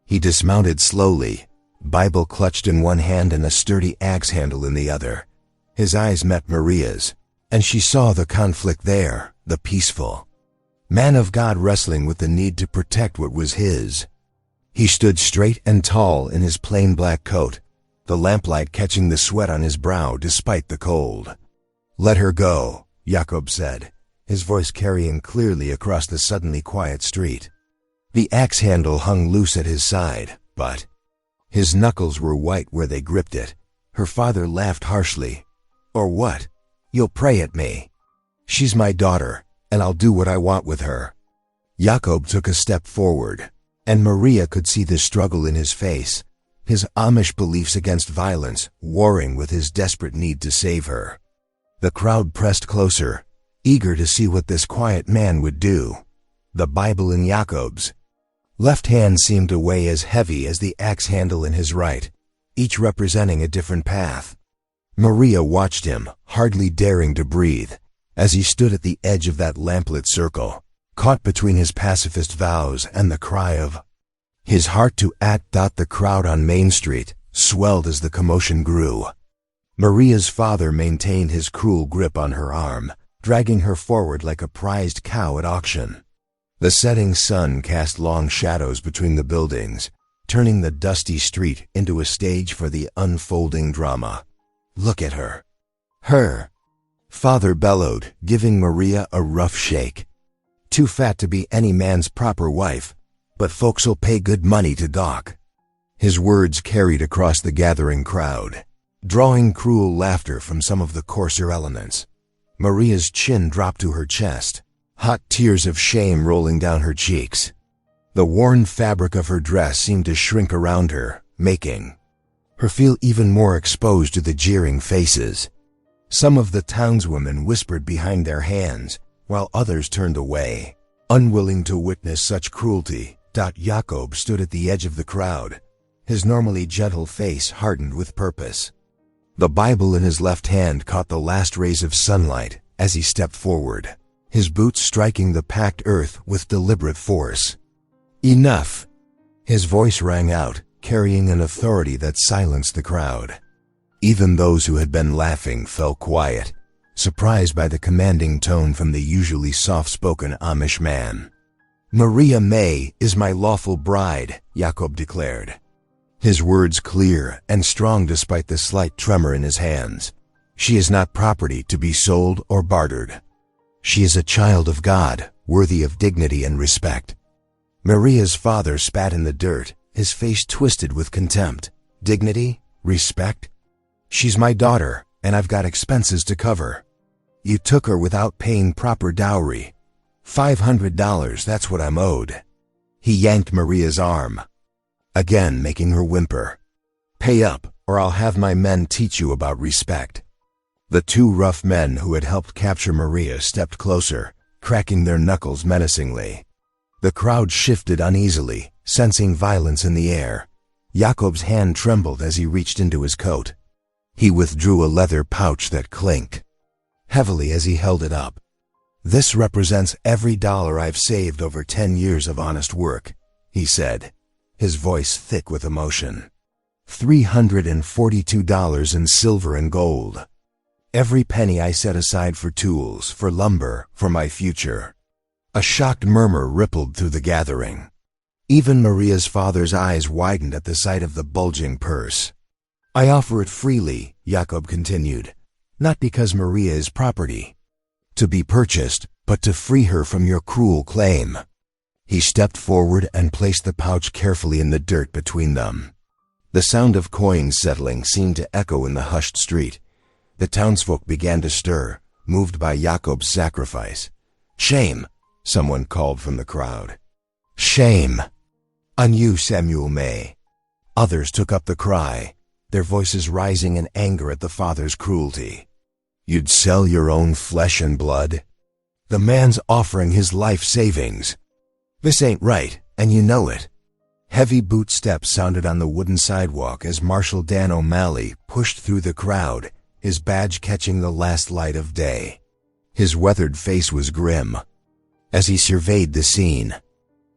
He dismounted slowly, Bible clutched in one hand and a sturdy axe handle in the other. His eyes met Maria's, and she saw the conflict there, the peaceful man of God wrestling with the need to protect what was his. He stood straight and tall in his plain black coat, the lamplight catching the sweat on his brow despite the cold. "Let her go," Jakob said, his voice carrying clearly across the suddenly quiet street. The axe handle hung loose at his side, but his knuckles were white where they gripped it. Her father laughed harshly. "Or what? You'll pray at me. She's my daughter, and I'll do what I want with her." Jakob took a step forward, and Maria could see the struggle in his face, his Amish beliefs against violence warring with his desperate need to save her. The crowd pressed closer, eager to see what this quiet man would do. The Bible in Jakob's left hand seemed to weigh as heavy as the axe handle in his right, each representing a different path. Maria watched him, hardly daring to breathe, as he stood at the edge of that lamplit circle, caught between his pacifist vows and the cry of his heart to act. The crowd on Main Street swelled as the commotion grew. Maria's father maintained his cruel grip on her arm, dragging her forward like a prized cow at auction. The setting sun cast long shadows between the buildings, turning the dusty street into a stage for the unfolding drama. "Look at her." "Her," father bellowed, giving Maria a rough shake. "Too fat to be any man's proper wife, but folks'll pay good money to dock." His words carried across the gathering crowd, drawing cruel laughter from some of the coarser elements. Maria's chin dropped to her chest, hot tears of shame rolling down her cheeks. The worn fabric of her dress seemed to shrink around her, making her feel even more exposed to the jeering faces. Some of the townswomen whispered behind their hands, while others turned away, unwilling to witness such cruelty. Jakob stood at the edge of the crowd, his normally gentle face hardened with purpose. The Bible in his left hand caught the last rays of sunlight as he stepped forward, his boots striking the packed earth with deliberate force. "Enough!" His voice rang out, carrying an authority that silenced the crowd. Even those who had been laughing fell quiet, surprised by the commanding tone from the usually soft-spoken Amish man. "Maria May is my lawful bride," Jakob declared. His words clear and strong despite the slight tremor in his hands. "She is not property to be sold or bartered. She is a child of God, worthy of dignity and respect." Maria's father spat in the dirt, his face twisted with contempt. "Dignity? Respect? She's my daughter, and I've got expenses to cover. You took her without paying proper dowry. $500, that's what I'm owed." He yanked Maria's arm, again making her whimper. "Pay up, or I'll have my men teach you about respect." The two rough men who had helped capture Maria stepped closer, cracking their knuckles menacingly. The crowd shifted uneasily, sensing violence in the air. Jakob's hand trembled as he reached into his coat. He withdrew a leather pouch that clinked heavily as he held it up. "This represents every dollar I've saved over 10 years of honest work," he said, his voice thick with emotion. $342 in silver and gold. Every penny I set aside for tools, for lumber, for my future. A shocked murmur rippled through the gathering. Even Maria's father's eyes widened at the sight of the bulging purse. "I offer it freely," Jakob continued, "not because Maria is property to be purchased, but to free her from your cruel claim." He stepped forward and placed the pouch carefully in the dirt between them. The sound of coins settling seemed to echo in the hushed street. The townsfolk began to stir, moved by Jakob's sacrifice. "Shame!" someone called from the crowd. "Shame! On you, Samuel May." Others took up the cry, their voices rising in anger at the father's cruelty. "You'd sell your own flesh and blood? The man's offering his life savings. This ain't right, and you know it." Heavy boot steps sounded on the wooden sidewalk as Marshal Dan O'Malley pushed through the crowd, his badge catching the last light of day. His weathered face was grim as he surveyed the scene.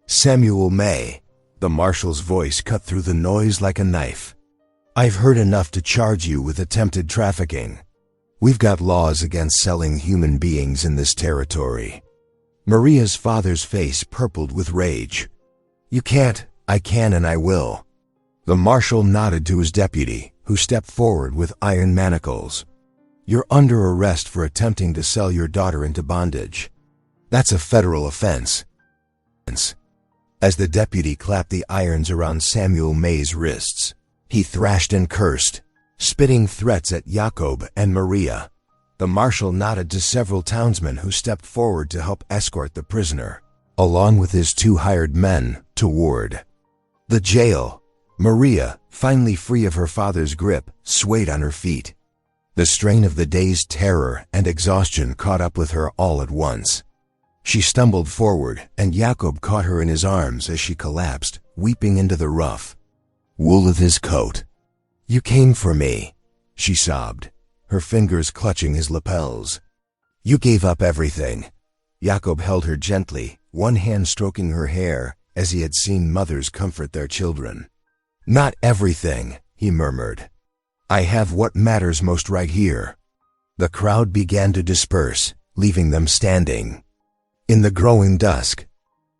"Samuel May," the marshal's voice cut through the noise like a knife. "I've heard enough to charge you with attempted trafficking. We've got laws against selling human beings in this territory." Maria's father's face purpled with rage. "You can't." "I can and I will." The marshal nodded to his deputy, who stepped forward with iron manacles. "You're under arrest for attempting to sell your daughter into bondage. That's a federal offense." As the deputy clapped the irons around Samuel May's wrists, he thrashed and cursed, spitting threats at Jakob and Maria. The marshal nodded to several townsmen who stepped forward to help escort the prisoner, along with his 2 hired men, toward the jail. Maria, finally free of her father's grip, swayed on her feet. The strain of the day's terror and exhaustion caught up with her all at once. She stumbled forward, and Jakob caught her in his arms as she collapsed, weeping into the rough wool of his coat. "You came for me," she sobbed, her fingers clutching his lapels. "You gave up everything." Jakob held her gently, one hand stroking her hair, as he had seen mothers comfort their children. "Not everything," he murmured. "I have what matters most right here." The crowd began to disperse, leaving them standing. In the growing dusk,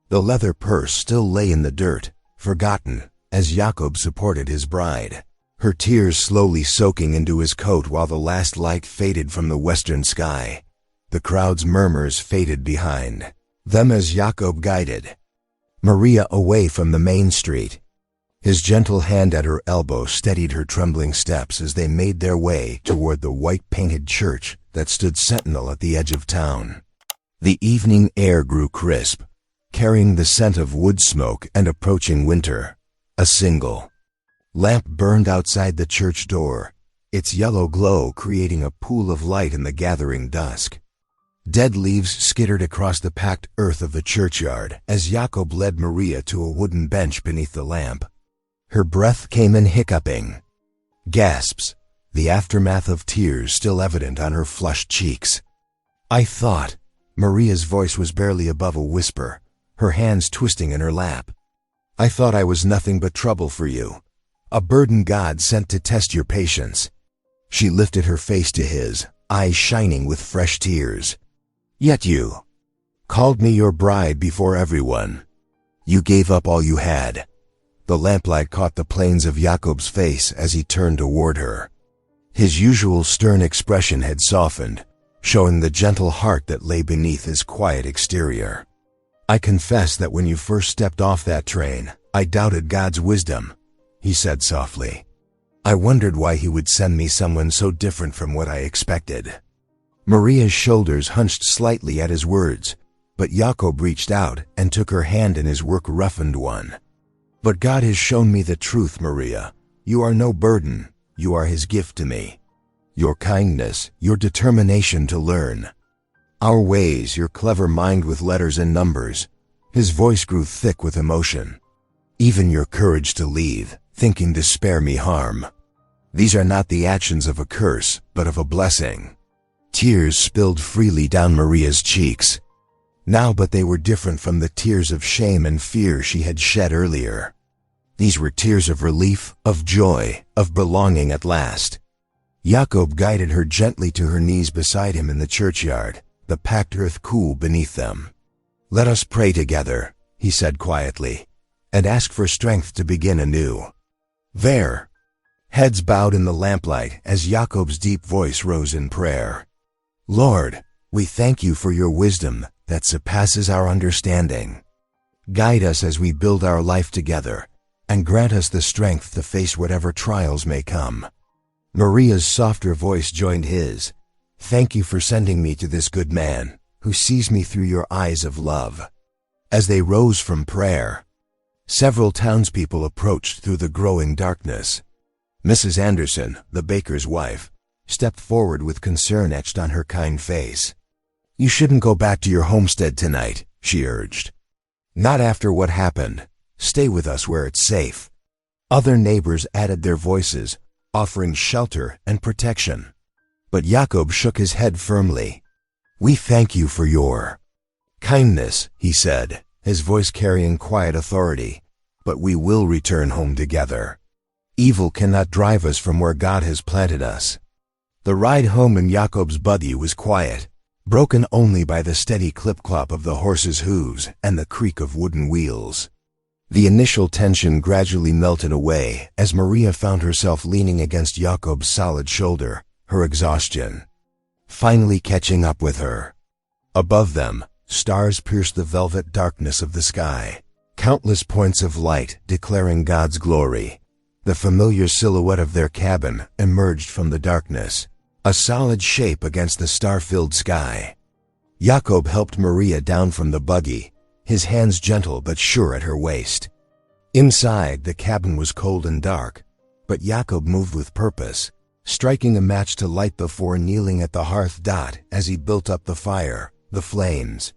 the leather purse still lay in the dirt, forgotten, as Jakob supported his bride, her tears slowly soaking into his coat while the last light faded from the western sky. The crowd's murmurs faded behind them as Jakob guided Maria away from the main street. His gentle hand at her elbow steadied her trembling steps as they made their way toward the white-painted church that stood sentinel at the edge of town. The evening air grew crisp, carrying the scent of wood smoke and approaching winter. A single lamp burned outside the church door, its yellow glow creating a pool of light in the gathering dusk. Dead leaves skittered across the packed earth of the churchyard as Jakob led Maria to a wooden bench beneath the lamp. Her breath came in hiccuping gasps, the aftermath of tears still evident on her flushed cheeks. I thought. Maria's voice was barely above a whisper, her hands twisting in her lap. I thought I was nothing but trouble for you. A burden God sent to test your patience. She lifted her face to his, eyes shining with fresh tears. Yet you called me your bride before everyone. You gave up all you had. The lamplight caught the planes of Jacob's face as he turned toward her. His usual stern expression had softened, showing the gentle heart that lay beneath his quiet exterior. I confess that when you first stepped off that train, I doubted God's wisdom, he said softly. I wondered why he would send me someone so different from what I expected. Maria's shoulders hunched slightly at his words, but Jacob reached out and took her hand in his work-roughened one. But God has shown me the truth, Maria. You are no burden. You are his gift to me. Your kindness, your determination to learn. Our ways, your clever mind with letters and numbers. His voice grew thick with emotion. Even your courage to leave, thinking to spare me harm. These are not the actions of a curse, but of a blessing. Tears spilled freely down Maria's cheeks. Now, but they were different from the tears of shame and fear she had shed earlier. These were tears of relief, of joy, of belonging at last. Jacob guided her gently to her knees beside him in the churchyard, the packed earth cool beneath them. Let us pray together, he said quietly, and ask for strength to begin anew. There. Heads bowed in the lamplight as Jacob's deep voice rose in prayer. Lord, we thank you for your wisdom that surpasses our understanding. Guide us as we build our life together, and grant us the strength to face whatever trials may come. Maria's softer voice joined his. Thank you for sending me to this good man, who sees me through your eyes of love. As they rose from prayer, several townspeople approached through the growing darkness. Mrs. Anderson, the baker's wife, stepped forward with concern etched on her kind face. You shouldn't go back to your homestead tonight, she urged. Not after what happened. Stay with us where it's safe. Other neighbors added their voices, offering shelter and protection. But Jacob shook his head firmly. We thank you for your kindness, he said, his voice carrying quiet authority, but we will return home together. Evil cannot drive us from where God has planted us. The ride home in Jacob's buggy was quiet, broken only by the steady clip-clop of the horse's hooves and the creak of wooden wheels. The initial tension gradually melted away as Maria found herself leaning against Jacob's solid shoulder, her exhaustion finally catching up with her. Above them, stars pierced the velvet darkness of the sky, countless points of light declaring God's glory. The familiar silhouette of their cabin emerged from the darkness, a solid shape against the star-filled sky. Jacob helped Maria down from the buggy, his hands gentle but sure at her waist. Inside, the cabin was cold and dark, but Jacob moved with purpose, striking a match to light before kneeling at the hearth dot as he built up the fire. The flames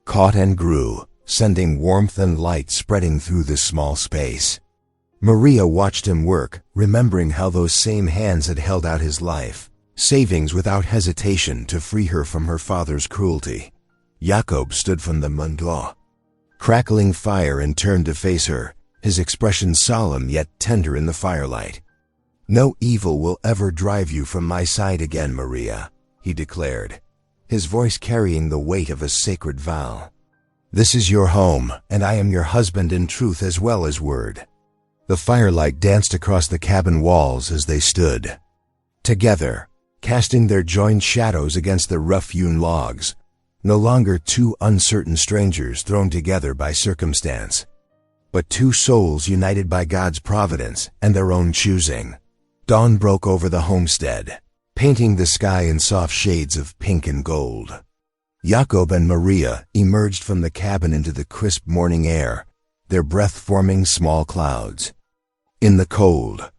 caught and grew, sending warmth and light spreading through this small space. Maria watched him work, remembering how those same hands had held out his life, savings without hesitation to free her from her father's cruelty. Jacob stood from the mundla, crackling fire, and turned to face her, his expression solemn yet tender in the firelight. No evil will ever drive you from my side again, Maria, he declared, his voice carrying the weight of a sacred vow. This is your home, and I am your husband in truth as well as word. The firelight danced across the cabin walls as they stood together, casting their joined shadows against the rough-hewn logs, no longer two uncertain strangers thrown together by circumstance, but two souls united by God's providence and their own choosing. Dawn broke over the homestead, painting the sky in soft shades of pink and gold. Jacob and Maria emerged from the cabin into the crisp morning air, their breath forming small clouds. In the cold,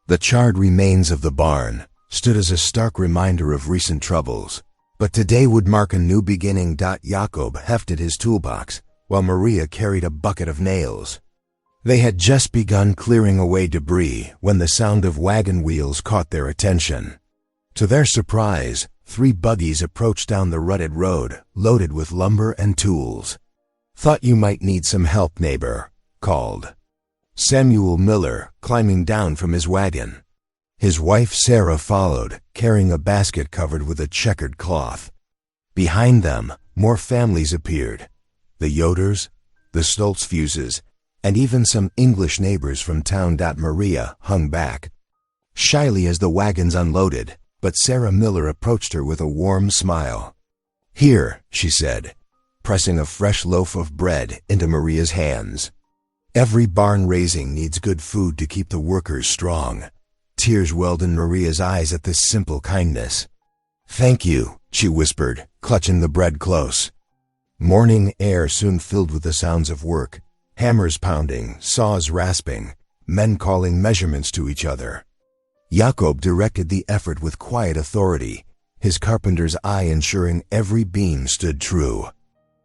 the charred remains of the barn stood as a stark reminder of recent troubles, but today would mark a new beginning. Jacob hefted his toolbox, while Maria carried a bucket of nails. They had just begun clearing away debris when the sound of wagon wheels caught their attention. To their surprise, 3 buggies approached down the rutted road, loaded with lumber and tools. "Thought you might need some help, neighbor," called Samuel Miller, climbing down from his wagon. His wife Sarah followed, carrying a basket covered with a checkered cloth. Behind them, more families appeared. The Yoders, the Stoltzfuses, and even some English neighbors from town. Maria hung back, shyly as the wagons unloaded, but Sarah Miller approached her with a warm smile. "Here," she said, pressing a fresh loaf of bread into Maria's hands. "Every barn raising needs good food to keep the workers strong." Tears welled in Maria's eyes at this simple kindness. "Thank you," she whispered, clutching the bread close. Morning air soon filled with the sounds of work, hammers pounding, saws rasping, men calling measurements to each other. Jacob directed the effort with quiet authority, his carpenter's eye ensuring every beam stood true.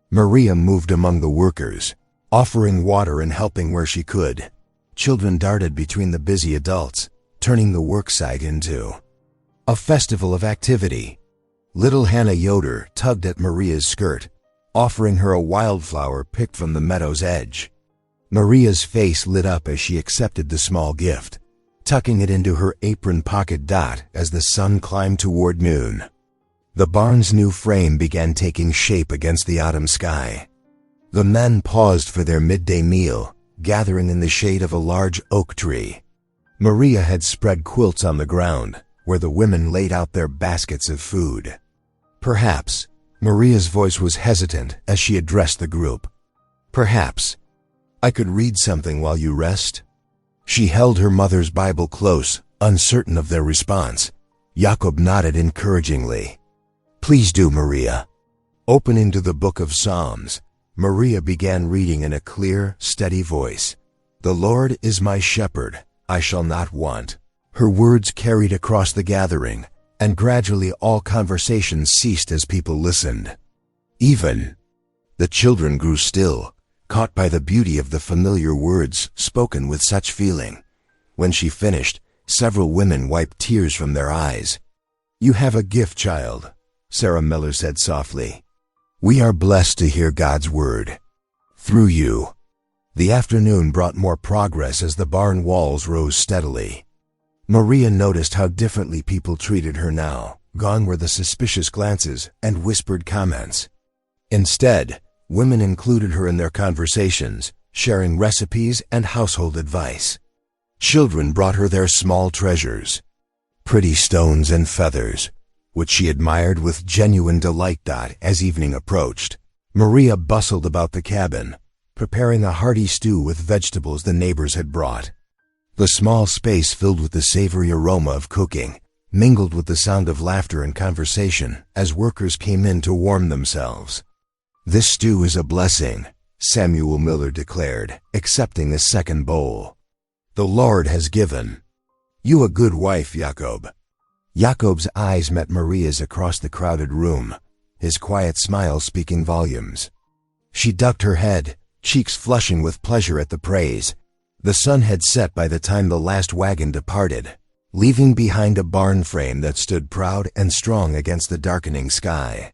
Maria moved among the workers, offering water and helping where she could. Children darted between the busy adults, turning the worksite into a festival of activity. Little Hannah Yoder tugged at Maria's skirt, offering her a wildflower picked from the meadow's edge. Maria's face lit up as she accepted the small gift, tucking it into her apron pocket. As the sun climbed toward noon, the barn's new frame began taking shape against the autumn sky. The men paused for their midday meal, gathering in the shade of a large oak tree. Maria had spread quilts on the ground, where the women laid out their baskets of food. "Perhaps," Maria's voice was hesitant as she addressed the group, "perhaps I could read something while you rest?" She held her mother's Bible close, uncertain of their response. Jacob nodded encouragingly. "Please do, Maria." Opening to the book of Psalms, Maria began reading in a clear, steady voice. "The Lord is my shepherd, I shall not want." Her words carried across the gathering, and gradually all conversation ceased as people listened. Even the children grew still, caught by the beauty of the familiar words spoken with such feeling. When she finished, several women wiped tears from their eyes. "You have a gift, child," Sarah Miller said softly. "We are blessed to hear God's word through you." The afternoon brought more progress as the barn walls rose steadily. Maria noticed how differently people treated her now. Gone were the suspicious glances and whispered comments. Instead, women included her in their conversations, sharing recipes and household advice. Children brought her their small treasures, pretty stones and feathers, which she admired with genuine delight. As evening approached, Maria bustled about the cabin, preparing a hearty stew with vegetables the neighbors had brought. The small space filled with the savory aroma of cooking, mingled with the sound of laughter and conversation as workers came in to warm themselves. "This stew is a blessing," Samuel Miller declared, accepting a second bowl. "The Lord has given you a good wife, Jacob." Jacob's eyes met Maria's across the crowded room, his quiet smile speaking volumes. She ducked her head, cheeks flushing with pleasure at the praise. The sun had set by the time the last wagon departed, leaving behind a barn frame that stood proud and strong against the darkening sky.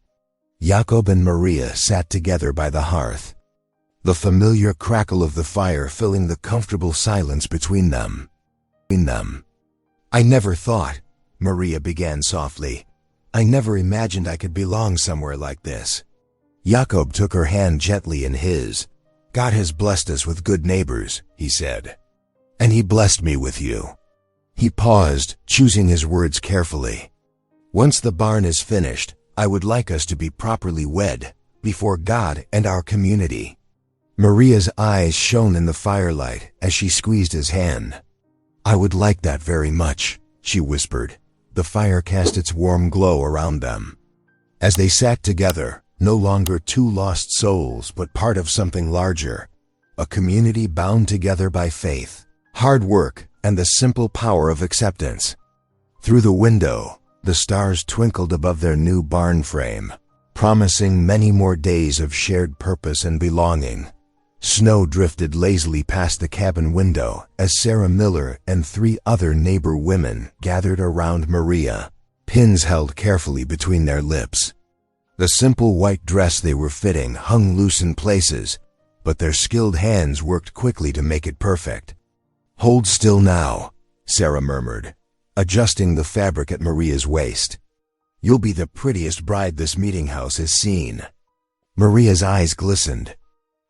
Jacob and Maria sat together by the hearth, the familiar crackle of the fire filling the comfortable silence between them. "I never thought," Maria began softly, "I never imagined I could belong somewhere like this." Jacob took her hand gently in his. "God has blessed us with good neighbors," he said, "and he blessed me with you." He paused, choosing his words carefully. "Once the barn is finished, I would like us to be properly wed, before God and our community." Maria's eyes shone in the firelight as she squeezed his hand. "I would like that very much," she whispered. The fire cast its warm glow around them. As they sat together, no longer two lost souls, but part of something larger, a community bound together by faith, hard work, and the simple power of acceptance. Through the window, the stars twinkled above their new barn frame, promising many more days of shared purpose and belonging. Snow drifted lazily past the cabin window as Sarah Miller and 3 other neighbor women gathered around Maria. pins held carefully between their lips. The simple white dress they were fitting hung loose in places, but their skilled hands worked quickly to make it perfect. "Hold still now," Sarah murmured, adjusting the fabric at Maria's waist. "You'll be the prettiest bride this meeting house has seen." Maria's eyes glistened.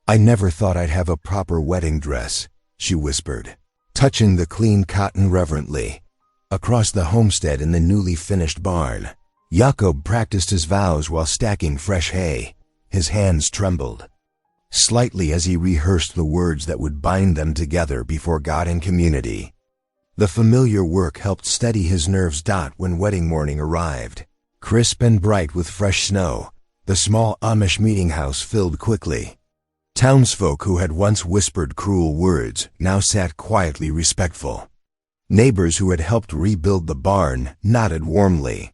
"I never thought I'd have a proper wedding dress," she whispered, touching the clean cotton reverently. Across the homestead in the newly finished barn, Jacob practiced his vows while stacking fresh hay. His hands trembled slightly as he rehearsed the words that would bind them together before God and community. The familiar work helped steady his nerves. When wedding morning arrived, crisp and bright with fresh snow, the small Amish meeting house filled quickly. Townsfolk who had once whispered cruel words now sat quietly respectful. Neighbors who had helped rebuild the barn nodded warmly.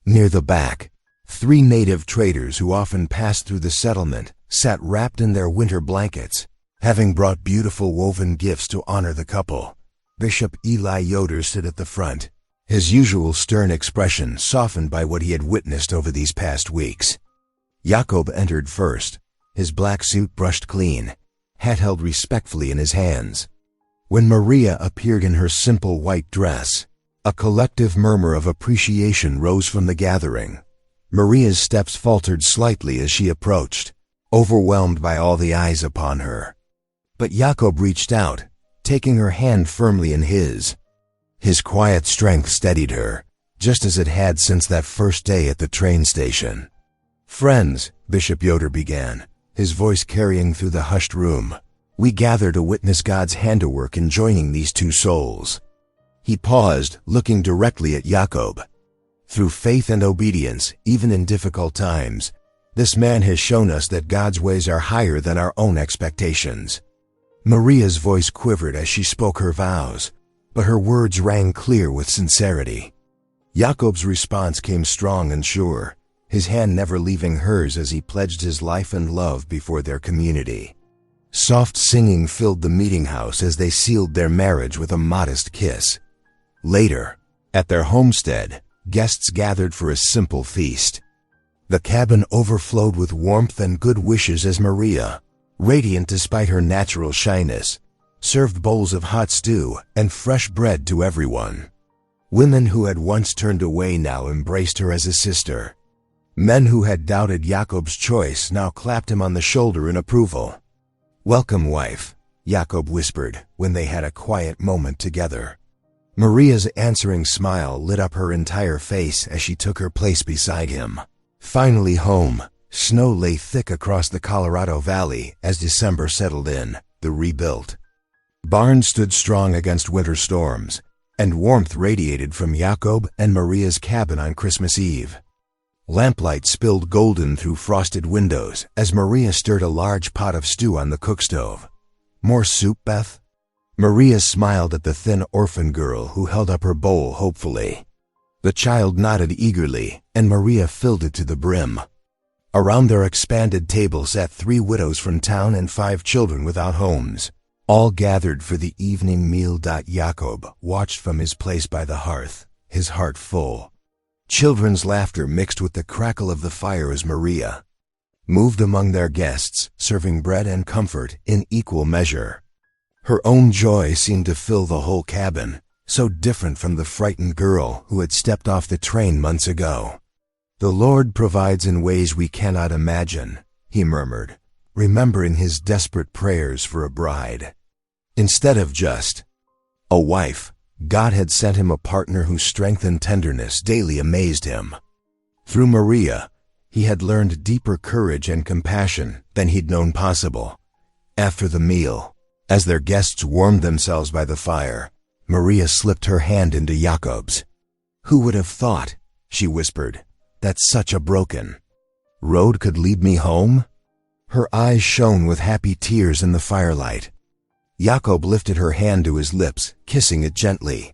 Near the back, 3 native traders who often passed through the settlement sat wrapped in their winter blankets, having brought beautiful woven gifts to honor the couple. Bishop Eli Yoder stood at the front, his usual stern expression softened by what he had witnessed over these past weeks. Jacob entered first, his black suit brushed clean, hat held respectfully in his hands. When Maria appeared in her simple white dress, a collective murmur of appreciation rose from the gathering. Maria's steps faltered slightly as she approached, overwhelmed by all the eyes upon her. But Jacob reached out, taking her hand firmly in his. His quiet strength steadied her, just as it had since that first day at the train station. "Friends," Bishop Yoder began, his voice carrying through the hushed room, "we gather to witness God's handiwork in joining these 2 souls." He paused, looking directly at Jacob. "Through faith and obedience, even in difficult times, this man has shown us that God's ways are higher than our own expectations." Maria's voice quivered as she spoke her vows, but her words rang clear with sincerity. Jacob's response came strong and sure, his hand never leaving hers as he pledged his life and love before their community. Soft singing filled the meeting house as they sealed their marriage with a modest kiss. Later, at their homestead, guests gathered for a simple feast. The cabin overflowed with warmth and good wishes as Maria, radiant despite her natural shyness, served bowls of hot stew and fresh bread to everyone. Women who had once turned away now embraced her as a sister. Men who had doubted Jacob's choice now clapped him on the shoulder in approval. "Welcome, wife," Jacob whispered when they had a quiet moment together. Maria's answering smile lit up her entire face as she took her place beside him. Finally home, snow lay thick across the Colorado Valley as December settled in, the rebuilt barn stood strong against winter storms, and warmth radiated from Jacob and Maria's cabin on Christmas Eve. Lamplight spilled golden through frosted windows as Maria stirred a large pot of stew on the cookstove. "More soup, Beth?" Maria smiled at the thin orphan girl who held up her bowl hopefully. The child nodded eagerly, and Maria filled it to the brim. Around their expanded table sat 3 widows from town and 5 children without homes, all gathered for the evening meal. Jacob watched from his place by the hearth, his heart full. Children's laughter mixed with the crackle of the fire as Maria moved among their guests, serving bread and comfort in equal measure. Her own joy seemed to fill the whole cabin, so different from the frightened girl who had stepped off the train months ago. "The Lord provides in ways we cannot imagine," he murmured, remembering his desperate prayers for a bride. Instead of just a wife, God had sent him a partner whose strength and tenderness daily amazed him. Through Maria, he had learned deeper courage and compassion than he'd known possible. After the meal, as their guests warmed themselves by the fire, Maria slipped her hand into Jacob's. "Who would have thought," she whispered, "that such a broken road could lead me home?" Her eyes shone with happy tears in the firelight. Jacob lifted her hand to his lips, kissing it gently.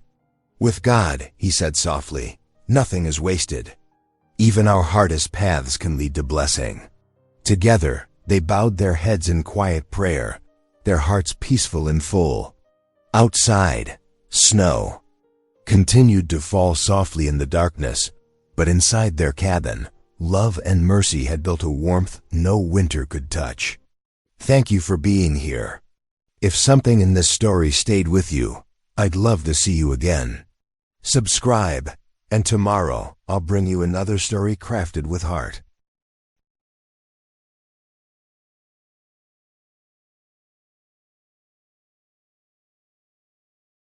"With God," he said softly, "nothing is wasted. Even our hardest paths can lead to blessing." Together, they bowed their heads in quiet prayer, their hearts peaceful and full. Outside, snow continued to fall softly in the darkness, But inside their cabin, love and mercy had built a warmth no winter could touch. Thank you for being here. If something in this story stayed with you, I'd love to see you again. Subscribe, and tomorrow I'll bring you another story crafted with heart.